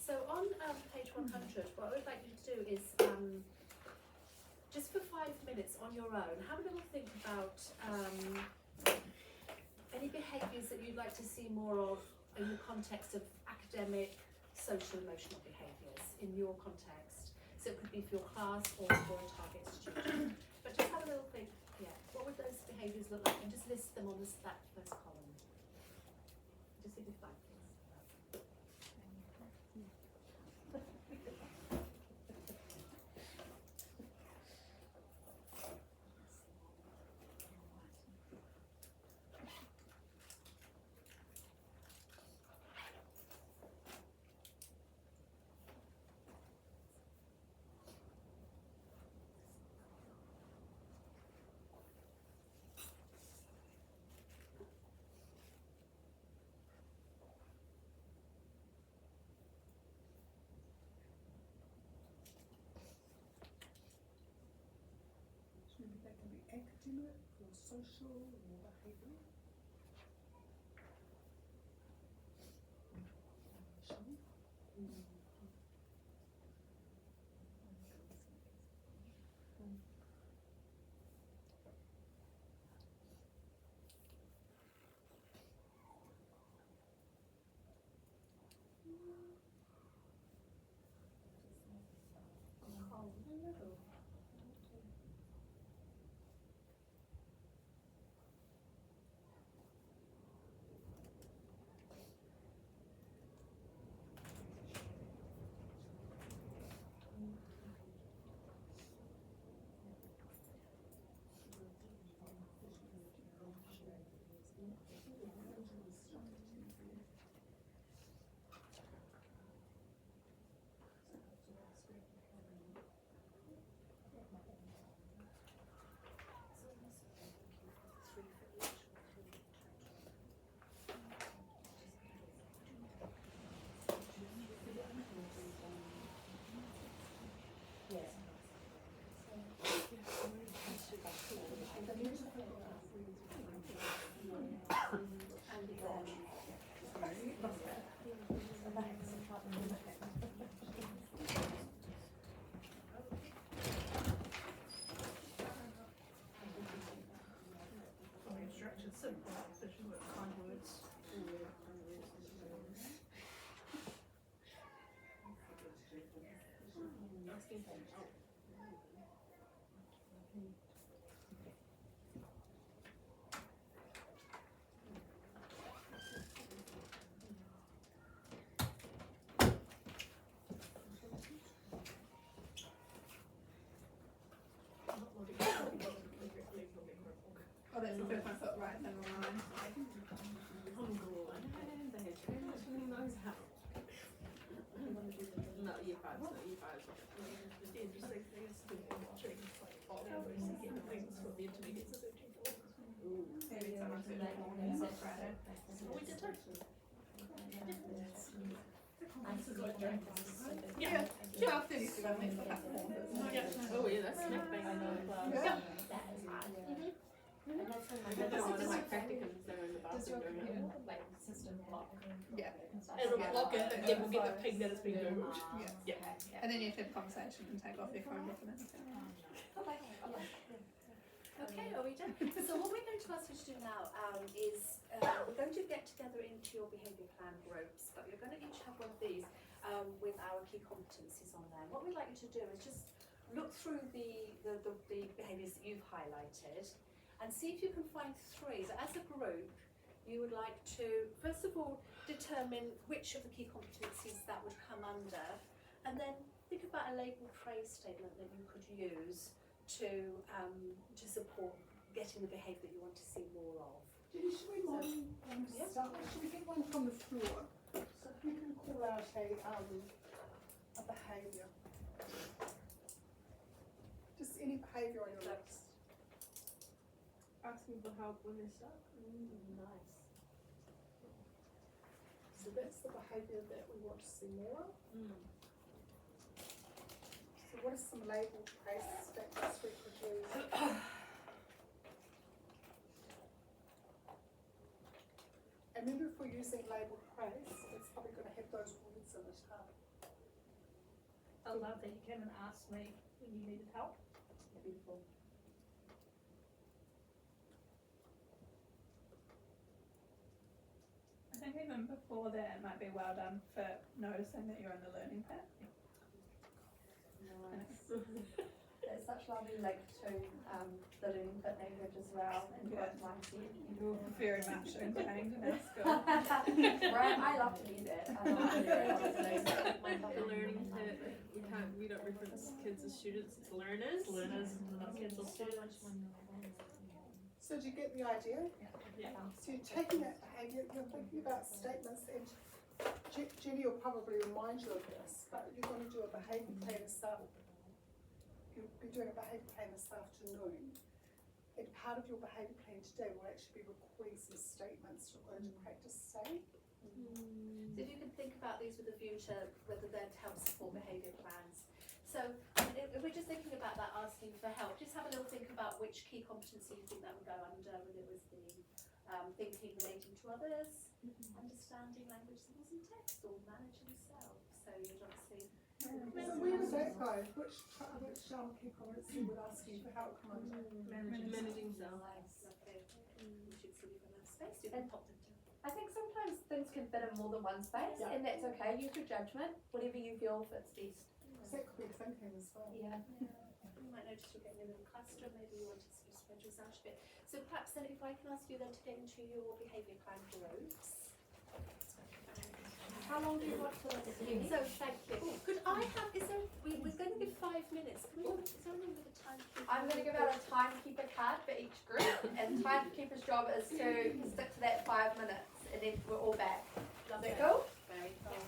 So on page 100, what I would like you to do is just for 5 minutes on your own, have a little think about any behaviours that you'd like to see more of in the context of academic, social, emotional behaviours in your context. So it could be for your class or for a target student. But just have a little think, yeah, what would those behaviours look like? And just list them on that first column. Just think of 5 things. Maybe that can be academic or social or behavioural. Oh, that's the first one I put right in the line. No, year 5, not year 5. The interesting thing is to watching all the ways to get the things from the intermediates to 34. Maybe someone said that morning on Friday. Oh, we did too. Yeah, 12:30 is the next couple of months. Oh yeah, that's snack bang in the class. Yeah. That's one of my practicums there in the bathroom. Like system block? Yeah. It'll block it, but then we'll get the ping that it's been Googled. Yeah. And then you have to have a conversation and take off their phone with them. Okay, are we done? So what we're going to ask you to do now is we're going to get together into your behaviour plan groups, but you're going to each have one of these with our key competencies on there. What we'd like you to do is just look through the behaviours that you've highlighted and see if you can find 3 that as a group you would like to, first of all, determine which of the key competencies that would come under, and then think about a label praise statement that you could use to support getting the behaviour that you want to see more of. Should we start? Should we get one from the floor? So if you can call out a behaviour. Just any behaviour on your list. Asking for help when they're stuck. Nice. So that's the behaviour that we want to see more of. So what what are some labelled praise statements we could use? And then if we're using labelled praise, it's probably going to have those words in it, huh? I love that you came and asked me when you needed help. Beautiful. I think even before that, it might be well done for noticing that you're in the learning path. Nice. There's such lovely link to the learning fit language as well and growth mindset. You're very much ingrained in our school. Right, I love to be there. I love to be there. The learning that we don't reference kids as students, it's learners, not kids or students. So do you get the idea? Yeah. So you're taking that behaviour, you're thinking about statements, and Jenny will probably remind you of this, but you're going to do a behaviour plan this you'll be doing a behaviour plan this afternoon. And part of your behaviour plan today will actually be recording some statements you're going to practice saying. So if you can think about these with a view to whether they're to help support behaviour plans. So if we're just thinking about that asking for help, just have a little think about which key competency you think that would go under, whether it was the thinking relating to others, understanding language symbols and text, or managing self. So you'd obviously... So where does that go? Which key competency would ask you for help come under? Managing self. Lovely. We should see if we have enough space. You can pop them down. I think sometimes things can fit in more than one space, and that's okay. Use your judgment, whatever you feel fits best. Exactly, thinking as well. Yeah. You might notice you're getting a little cluster, maybe you want to sort of spread yours out a bit. So perhaps then if I can ask you then to get into your behaviour plan groups. How long do you want to listen? So thank you. Could I have, we're going to give 5 minutes. Can we, is there anyone with a timekeeper? I'm going to give out a timekeeper card for each group, and the timekeeper's job is to stick to that 5 minutes, and then we're all back. Is that cool? Very cool.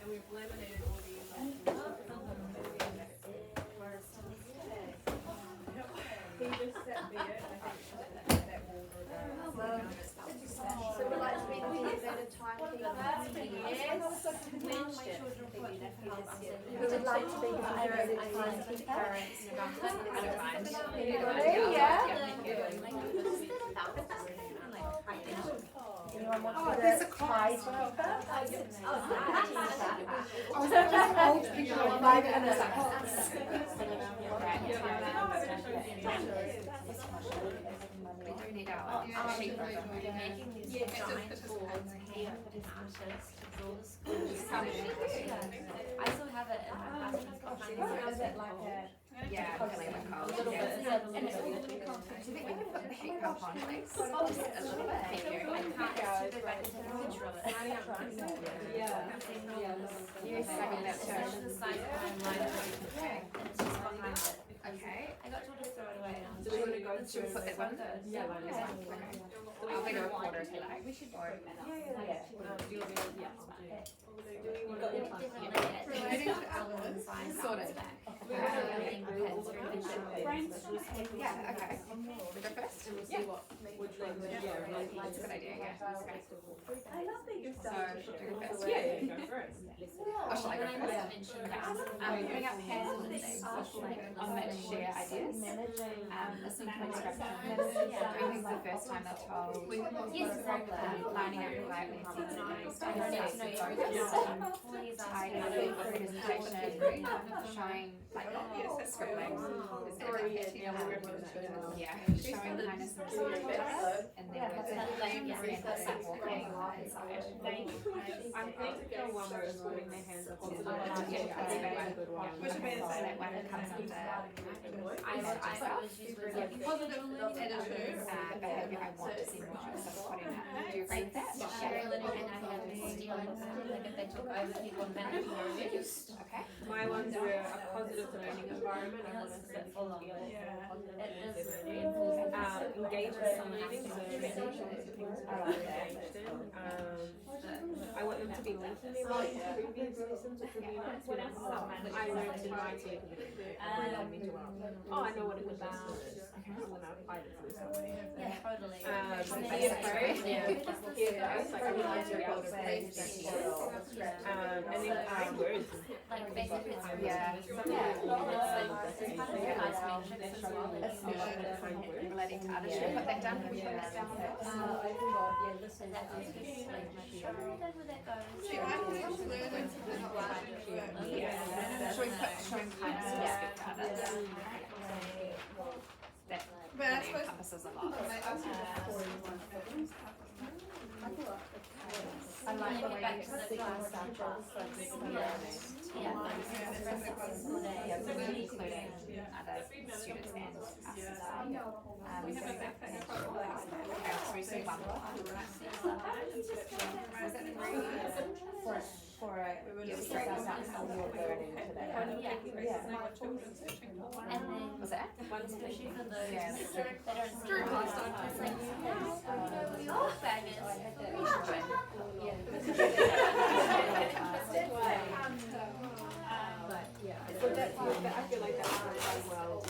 And we've laminated all these. He just sat there, and I think that will go. So we'd like to be the designated timekeeper. We would like to be the designated timekeeper. Anyone want to be the timekeeper? Old people are 5 minutes. We do need our sheet of them. Giant boards, paint an artist to draw the schools. I still have it in my classroom. Is it like a, yeah, feeling like a little bit. And it's all do you think we can put the heat pump on, please? Just a little bit. Thank you. I can't go back and take a picture of it. You're saying that too. It's the side of my line. Okay. And it's just behind it. Okay. I got told to throw it away. Do we want to go Should we put that one? Yeah, This one? Okay. I'll be the recorder if you like. We should or Sort of. yeah, okay. We go first? see what would language. That's a good idea, yeah. Okay. I love that you've So, done. should we go first? Yeah, you can go first. Or shall I go first? Bring up hands on that to share ideas. Listening to instructions. Doing things the first time they're told. Lining up politely. Tidying presentation. Showing like scribbling. Yeah, showing kindness and respect. And then reinforcing walking inside. I think the one where it's putting their hands up on the Yeah, that's a good one. So that one comes under behaviour I want to see more of. So putting that. Do you agree with that? Okay. My ones were a positive learning environment. I want to see people feeling positive. I want them to be linking their learning to previous lessons, which would be nice. When I learned in IYT because oh, I know what a good lesson is. And then I applied it to myself. Yeah, totally. Year first, like I realized you're able to play and then words. Like basically it's relating to others. Should I put that down? Can we put that down? See, I think it's learning to put up Showing kindness and respect to others. That But I suppose encompasses a lot. I like the way you see stuff Including other students and us as well. for a learning today. And then Was that? especially for those that are through it's like oh So that I feel like that's done well.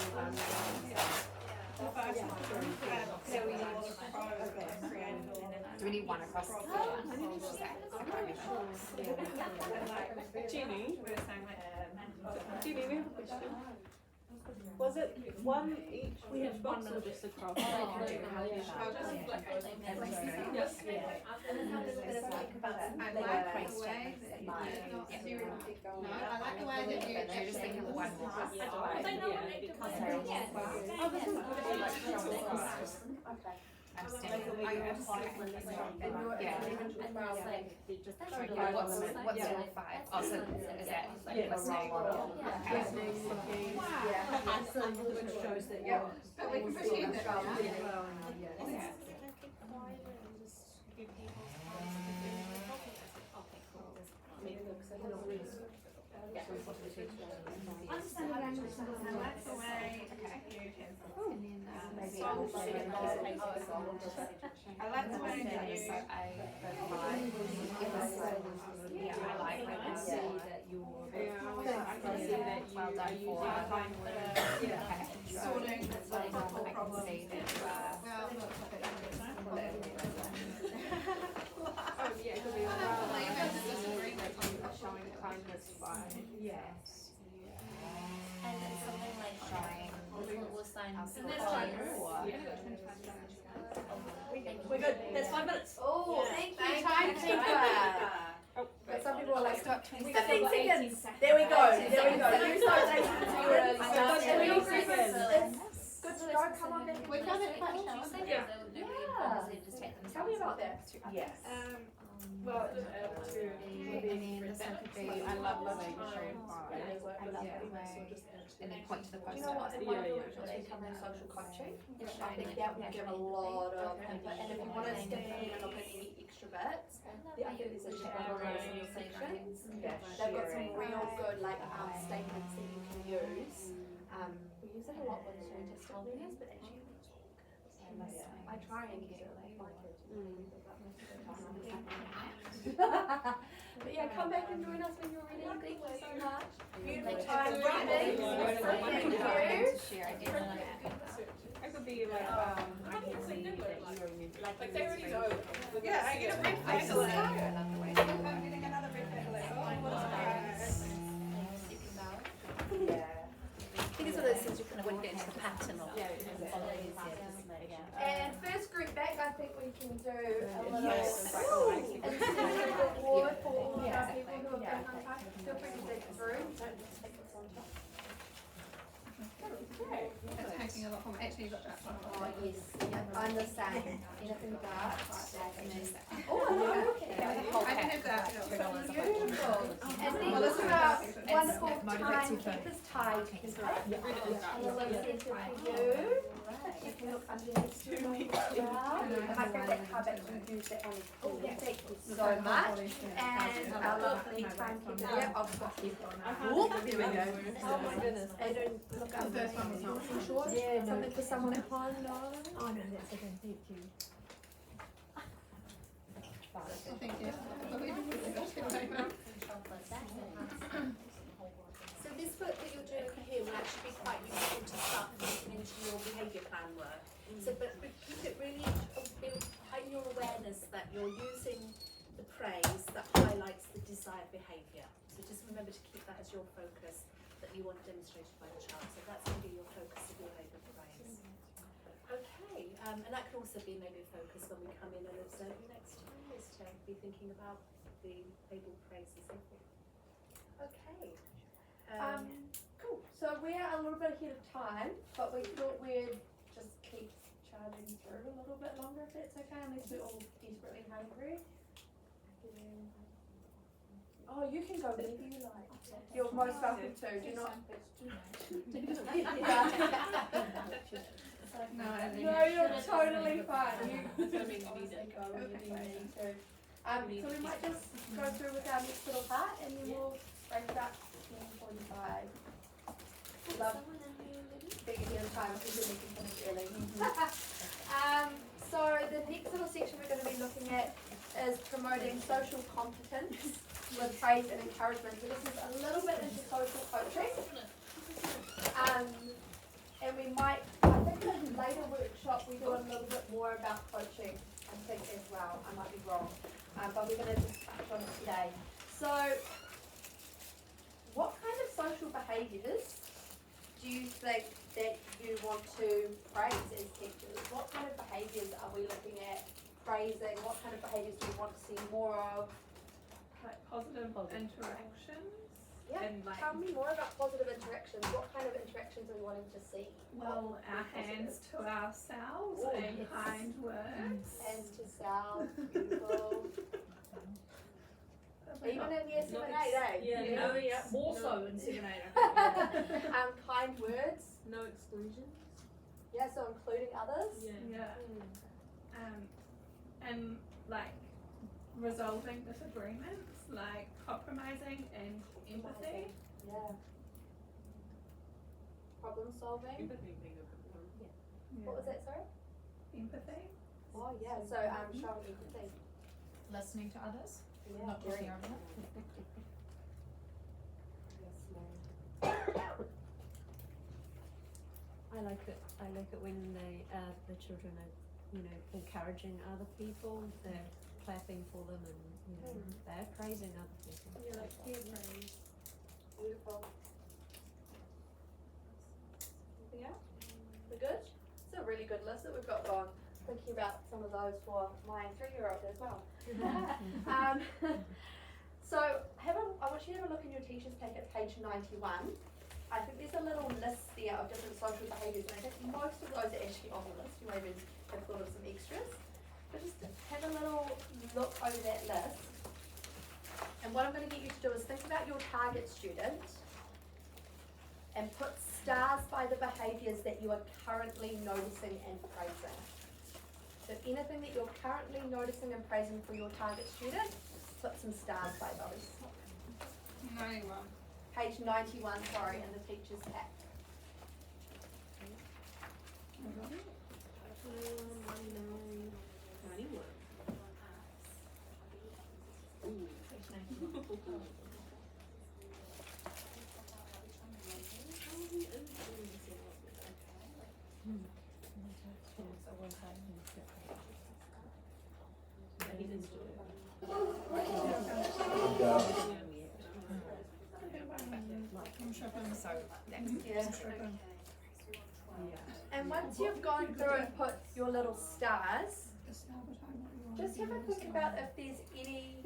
Do we need one across? Jeannie, Jeannie, we have a question. Was it one each box or just across? You're just thinking of one more. What's all five? Oh, so is that listening? Which shows that you're. But we can pretend that Understanding language symbols and that's the way I like the way that you I like when I see that I can see that you well done for sorting I can see that you are oh yeah, it could be showing kindness by and then something like showing little signs And that's fine. We're good. That's 5 minutes. Oh, thank you, timekeeper. But some people are like, stop 20 15 seconds. There we go. There we go. You start taking too early. Good Good to go. Come on, then. We found it quite challenging. Yeah. Tell me about that. Yes. well, and then this one could be I love the way you show pride. I love the way and then point to the poster. Do you know what? If one of them actually become a social coaching, I think that would give a lot of input. And if you want to stay and look at any extra bits, the other is a chapter organization. They've got some real good like statements that you can use. We use it a lot with autistic learners, but actually I try and get it like it. But yeah, come back and join us when you're ready. Thank you so much. Beautiful time. Thank you. Share ideas. it could be like I can see that you like they already know. Yeah, I get a red flag alert. I'm getting another red flag alert. Oh, what's Yeah. I think it's one of those things you kind of wouldn't get into the pattern of. And first group back, I think we can do a little incentive reward for all of our people who have been on time. Feel free to dig through. Don't just take what's on top. It's taking a lot from actually you got that one. Oh yes, yeah, I'm the same. Anything dark. Oh, okay. I can have that. Beautiful. And then this is our wonderful timekeepers tie. And a little incentive for you. You can look underneath to me. And I think that card back you use that one. Oh, thank you so much. And our lovely timekeeper. Yeah, I'll swap you. There we go. Oh my goodness. And look up. The first one was not. short? Yeah, no. Something for someone at home? No? Oh no, that's okay, thank you. Thank you. So this work that you're doing here will actually be quite useful to start putting into your behaviour plan work. So, but keep it really, heighten your awareness that you're using the praise that highlights the desired behaviour. So just remember to keep that as your focus that you want demonstrated by the child. So that's going to be your focus of your behaviour praise. Okay, and that can also be maybe a focus when we come in and observe you next time, is to be thinking about the behaviour praise and so forth. Okay. Cool. So we are a little bit ahead of time, but we thought we'd just keep charging through a little bit longer if that's okay, unless we're all desperately hungry. Oh, you can go whenever you like. You're most welcome to. Do not. No, you're totally fine. You honestly go whenever you need to. So we might just go through with our next little part, and then we'll break it up 10:45. Love being ahead of time because then we can finish early. So the next little section we're going to be looking at is promoting social competence with praise and encouragement. So this is a little bit into social coaching. And we might, I think in a later workshop we do a little bit more about coaching, I think as well. I might be wrong. But we're going to just touch on it today. So what kind of social behaviours do you think that you want to praise as teachers? What kind of behaviours are we looking at praising? What kind of behaviours do we want to see more of? Like positive interactions. Yeah, and like, tell me more about positive interactions. What kind of interactions are we wanting to see? well, our hands to ourselves and kind words. Hands to self, beautiful. Even in year 7, 8, eh? Yeah, also in 7, 8. Kind words. No exclusions. Yeah, so including others. Yeah. And like resolving disagreements, like compromising and empathy. Yeah. Problem solving. Empathy being a good one. Yeah. What was that, sorry? Empathy. Oh yeah, so showing empathy. Listening to others, Yeah, not very talking over them. I like it when the children are, encouraging other people, they're clapping for them and, they're praising other people. Yeah, like peer praise. Beautiful. Anything else? We're good? It's a really good list that we've got going. Thinking about some of those for my 3-year-old as well. So I want you to have a look in your teacher's packet, page 91. I think there's a little list there of different social behaviours, and I think most of those are actually on the list. You may even have thought of some extras. But just have a little look over that list. And what I'm going to get you to do is think about your target student and put stars by the behaviours that you are currently noticing and praising. So anything that you're currently noticing and praising for your target student, put some stars by those. 91. Page 91, sorry, in the teacher's pack. And once you've gone through and put your little stars, just have a think about if there's any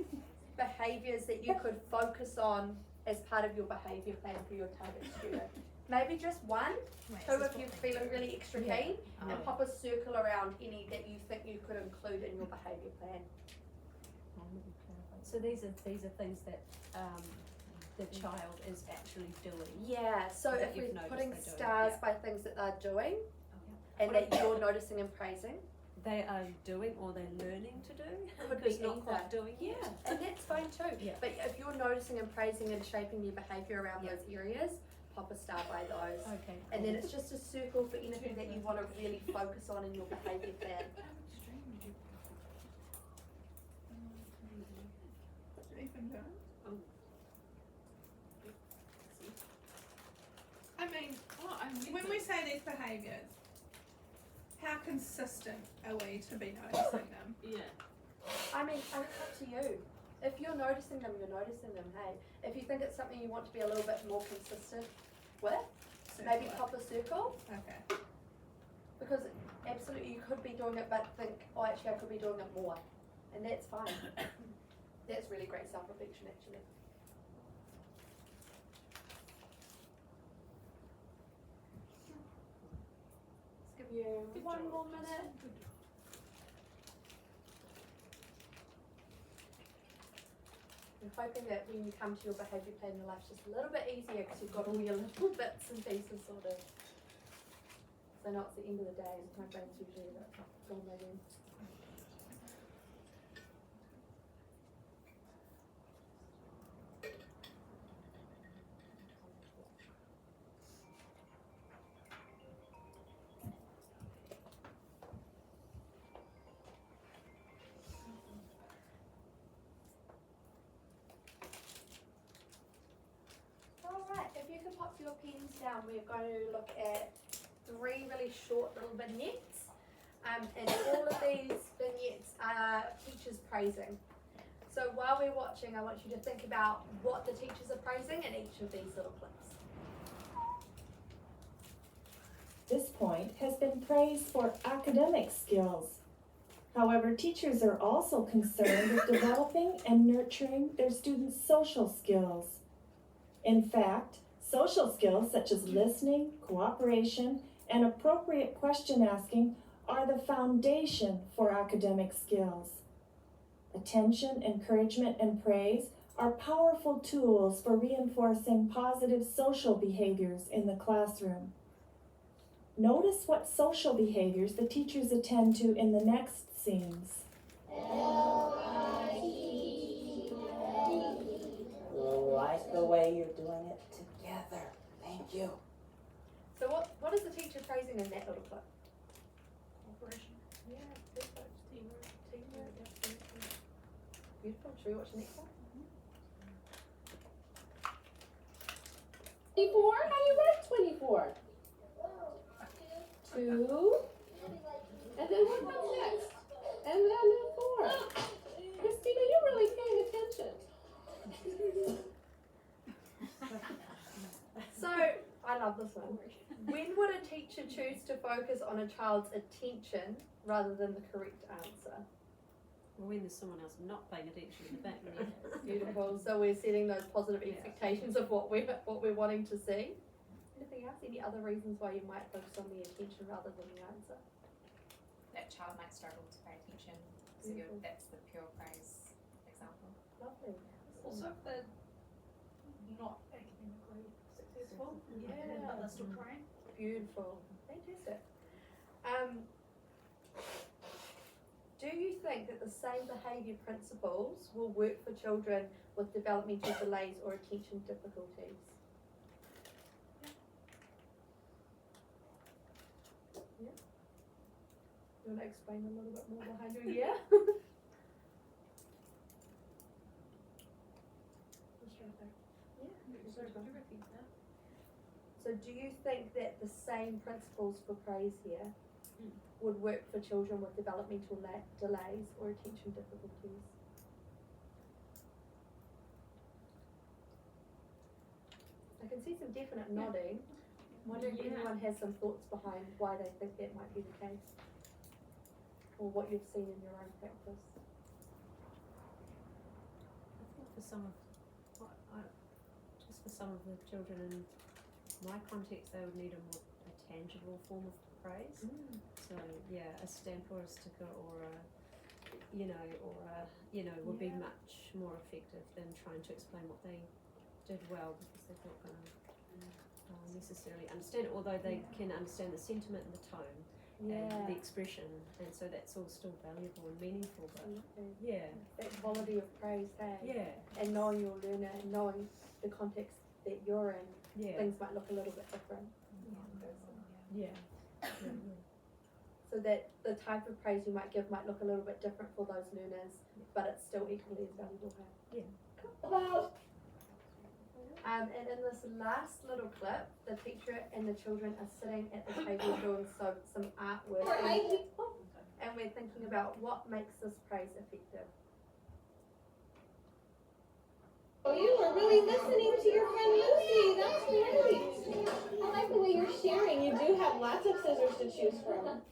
behaviours that you could focus on as part of your behaviour plan for your target student. Maybe just one, two if you're feeling really extra keen, and pop a circle around any that you think you could include in your behaviour plan. So these are things that the child is actually doing. Yeah, so That if you've we're noticed putting they're doing, stars by things that they're doing, and that you're noticing and praising. They are doing or they're learning to do. Could because be not either. quite doing Yeah, yet. and that's fine too. Yeah. But if you're noticing and praising and shaping your behaviour around those areas, pop a star by those. Okay. And then it's just a circle for anything that you want to really focus on in your behaviour plan. I mean, when we say these behaviours, how consistent are we to be noticing them? Yeah. I mean, it's up to you. If you're noticing them, you're noticing them, hey. If you think it's something you want to be a little bit more consistent with, maybe pop a circle. Okay. Because absolutely you could be doing it, but think, oh, actually I could be doing it more. And that's fine. That's really great self-reflection, actually. Let's give you one more minute. I'm hoping that when you come to your behaviour plan, your life's just a little bit easier because you've got all your little bits and pieces sorted. So I know it's the end of the day and my brain's usually a bit gone by then. Alright, if you can pop your pens down, we're going to look at 3 really short little vignettes. And all of these vignettes are teachers praising. So while we're watching, I want you to think about what the teachers are praising in each of these little clips. This point has been praised for academic skills. However, teachers are also concerned with developing and nurturing their students' social skills. In fact, social skills such as listening, cooperation, and appropriate question asking are the foundation for academic skills. Attention, encouragement, and praise are powerful tools for reinforcing positive social behaviors in the classroom. Notice what social behaviors the teachers attend to in the next scenes. Like the way you're doing it together. Thank you. So what is the teacher praising in that little clip? Cooperation. Yeah, perfect. Teamwork. Beautiful. Should we watch the next one? 24? How do you write 24? 2. And then what comes next? And then 4. Christina, you're really paying attention. So, I love this one. When would a teacher choose to focus on a child's attention rather than the correct answer? Well, when there's someone else not paying attention in the background. Beautiful. So we're setting those positive expectations of what we're wanting to see. Anything else? Any other reasons why you might focus on the attention rather than the answer? That child might struggle to pay attention, so that's the pure praise example. Lovely. Also, if they're not academically successful, but they're still trying. Beautiful. Fantastic. Do you think that the same behaviour principles will work for children with developmental delays or attention difficulties? Yeah. You want to explain a little bit more behind your yeah? So do you think that the same principles for praise here would work for children with developmental delays or attention difficulties? I can see some definite nodding. Wondering if anyone has some thoughts behind why they think that might be the case, or what you've seen in your own practice. I think for some of, just for some of the children in my context, they would need a more tangible form of praise. So yeah, a stamp or a sticker or a, would be much more effective than trying to explain what they did well, because they're not going to necessarily understand it, although they can understand the sentiment and the tone and the expression, and so that's all still valuable and meaningful. But that quality of praise, hey? Yeah. And knowing your learner and knowing the context that you're in things might look a little bit different. Yeah. So that the type of praise you might give might look a little bit different for those learners, but it's still equally as valuable. Yeah. Cool. And in this last little clip, the teacher and the children are sitting at the table doing some artwork, and we're thinking about what makes this praise effective. Oh, you were really listening to your friend Lucy. That's great. I like the way you're sharing. You do have lots of scissors to choose from.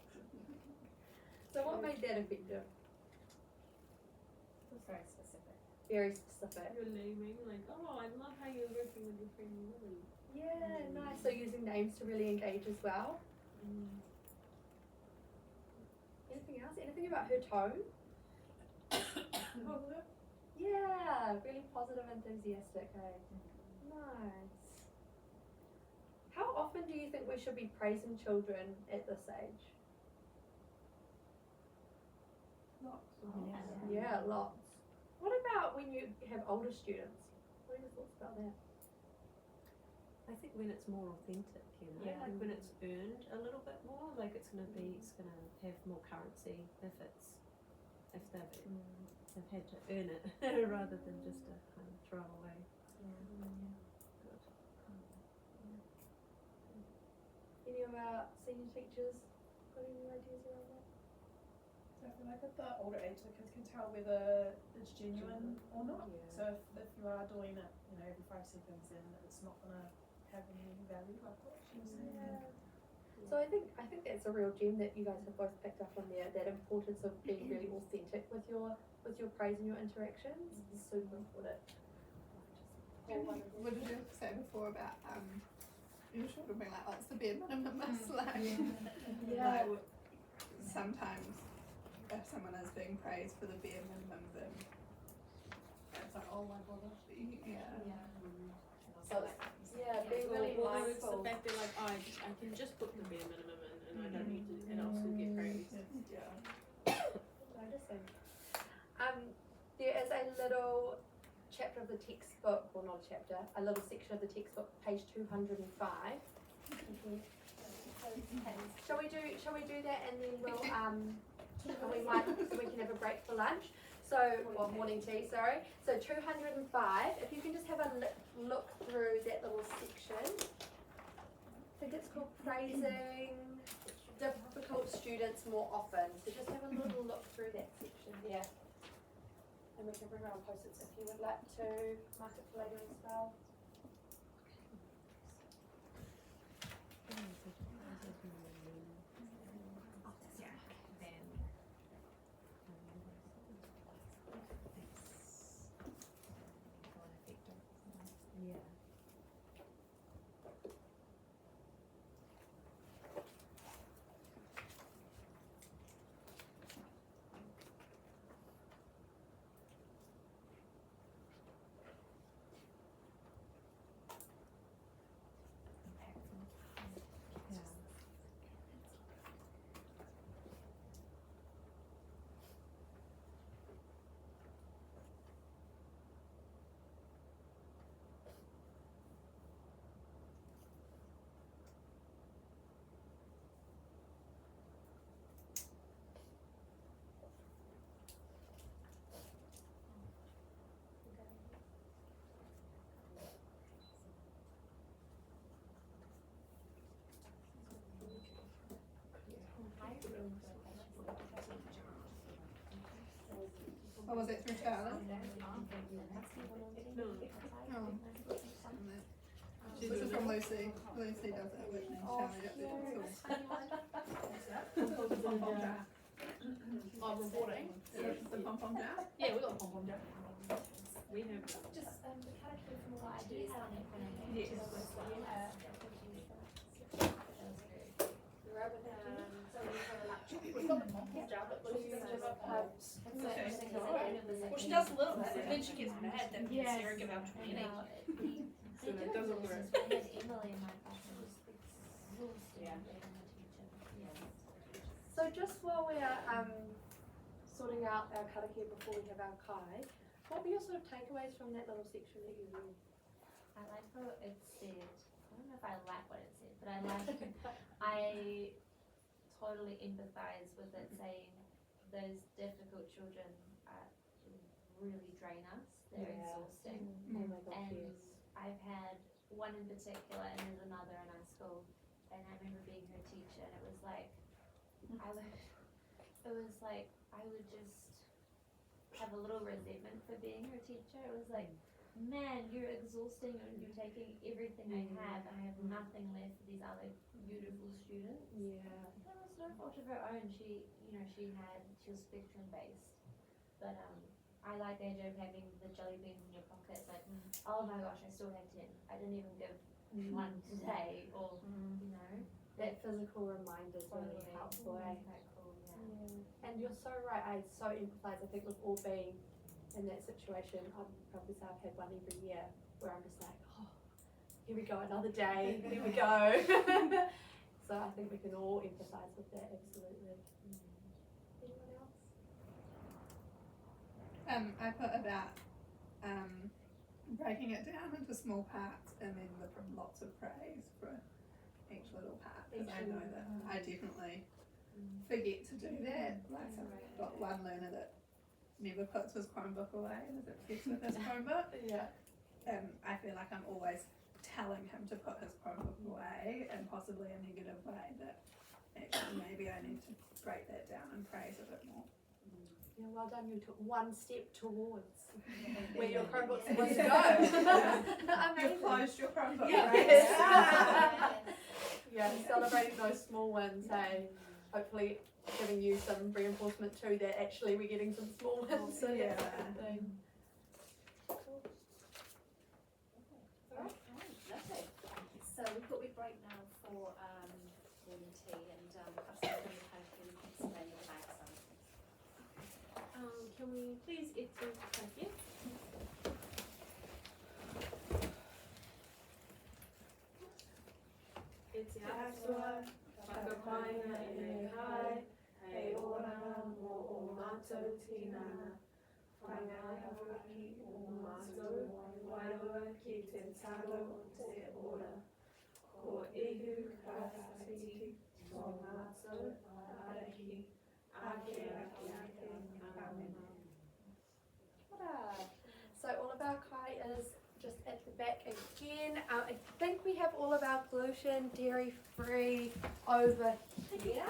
So what made that effective? It was very specific. Very specific. You're naming, like, oh, I love how you're working with your friend Lily. Yeah, nice. So using names to really engage as well. Anything else? Anything about her tone? Yeah, really positive, enthusiastic, hey? Nice. How often do you think we should be praising children at this age? Lots. Yeah, lots. What about when you have older students? What are your thoughts about that? I think when it's more authentic, you know, like when it's earned a little bit more, like it's gonna have more currency if they've had to earn it rather than just a kind of throw away. Any of our senior teachers got any ideas around that? So I feel like at the older age, the kids can tell whether it's genuine or not. So if you are doing it, every 5 seconds, then it's not gonna have any value, like what she was saying. So I think that's a real gem that you guys have both picked up on there. That importance of being really authentic with your praise and your interactions is super important. What did you say before about you were sort of being like, oh, it's the bare minimum, it's like, like sometimes if someone is being praised for the bare minimum, then it's like, oh my gosh, So being really It's the mindful. fact that like, oh, I can just put the bare minimum in and I don't need to, and I'll still get praised. Noticing. There is a little chapter of the textbook, well not a chapter, a little section of the textbook, page 205. Shall we do that and then we'll we can have a break for lunch. So, or morning tea, sorry. So 205, if you can just have a look through that little section. I think it's called praising difficult students more often. So just have a little look through that section there. And we can bring around post-its if you would like to mark it for later as well. What was it through Charlie? No. Oh. This is from Lucy. Lucy does it with me. Charlie up there. Oh, reporting. The pom-pom jar? Yeah, we got a pom-pom jar. We have Just the character from what I do have it when I Yes. We've got the pom-pom jar, but Lucy's just Well, she does a little bit, and then she gets mad that Sarah give out 20 each. So it doesn't work. Emily in my class was So just while we're sorting out our karakia before we have our kai, what were your sort of takeaways from that little section that you read? I like how it said don't know if I like what it said, but I totally empathize with it saying those difficult children really drain us. They're exhausting. Oh my gosh, And yes. I've had one in particular, and there's another in our school, and I remember being her teacher, and it was like I would just have a little resentment for being her teacher. It was like, man, you're exhausting and you're taking everything I have. I have nothing left for these other beautiful students. Yeah. That was no fault of her own. She was spectrum based, but I like the idea of having the jelly beans in your pocket. It's like, oh my gosh, I still have 10. I didn't even give one today, or you know. That physical reminder is really helpful. Quite cool, yeah. And you're so right. I so empathise. I think we've all been in that situation. I'd probably say I've had one every year where I'm just like, oh, here we go, another day. Here we go. So I think we can all empathise with that. Absolutely. Anyone else? I put about breaking it down into small parts and then lots of praise for each little part, because I know that I definitely forget to do that. Like I've got one learner that never puts his Chromebook away and is obsessed with his Chromebook. I feel like I'm always telling him to put his Chromebook away, and possibly a negative way, that actually maybe I need to break that down and praise a bit more. Yeah, well done. You took one step towards where your Chromebook's supposed to go. You've closed your Chromebook, yeah. right? Yeah, celebrating those small wins, hey. Hopefully giving you some reinforcement too that actually we're getting some small wins. So Yeah. that's a good thing. Alright, lovely. So we thought we'd break now for morning tea, and perhaps we can explain the bag side of things. Can we please get through the front here? It's Yasua, Whakapaina e kai, hei ora mo o mātou tīnana. Whaingai hawaki o mātou, wairua ki te talo o te ora. Ko ihu kātaki tō mātou, araki, ake ake ake ngāmena. So all of our kai is just at the back again. I think we have all of our gluten, dairy free over here.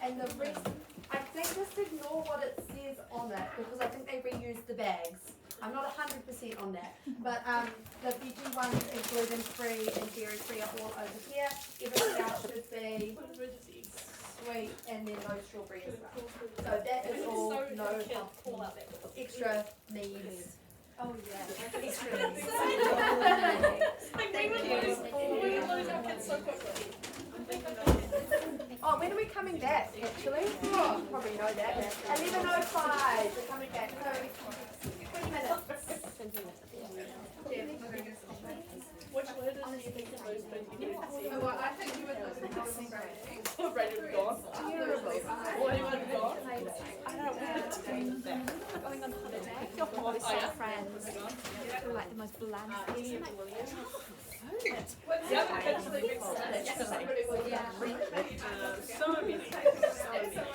And the rest, I think just ignore what it says on it, because I think they reused the bags. I'm not 100% on that. But the veggie ones and gluten free and dairy free are all over here. Everything else should be sweet, and then no strawberry as well. So that is all no extra needs. Oh yeah. Extra needs. Thank you. We lose our kids so quickly. Oh, when are we coming back, actually? Oh, you probably know that. 11:05, we're coming back. So, 20 minutes. Which learners do you think are most busy? Oh, well, I think you would listen to the Brady was gone. Or anyone gone? I don't know. Going on holiday with some friends. We're like the most bland things. Yeah, but actually, Yeah. so many.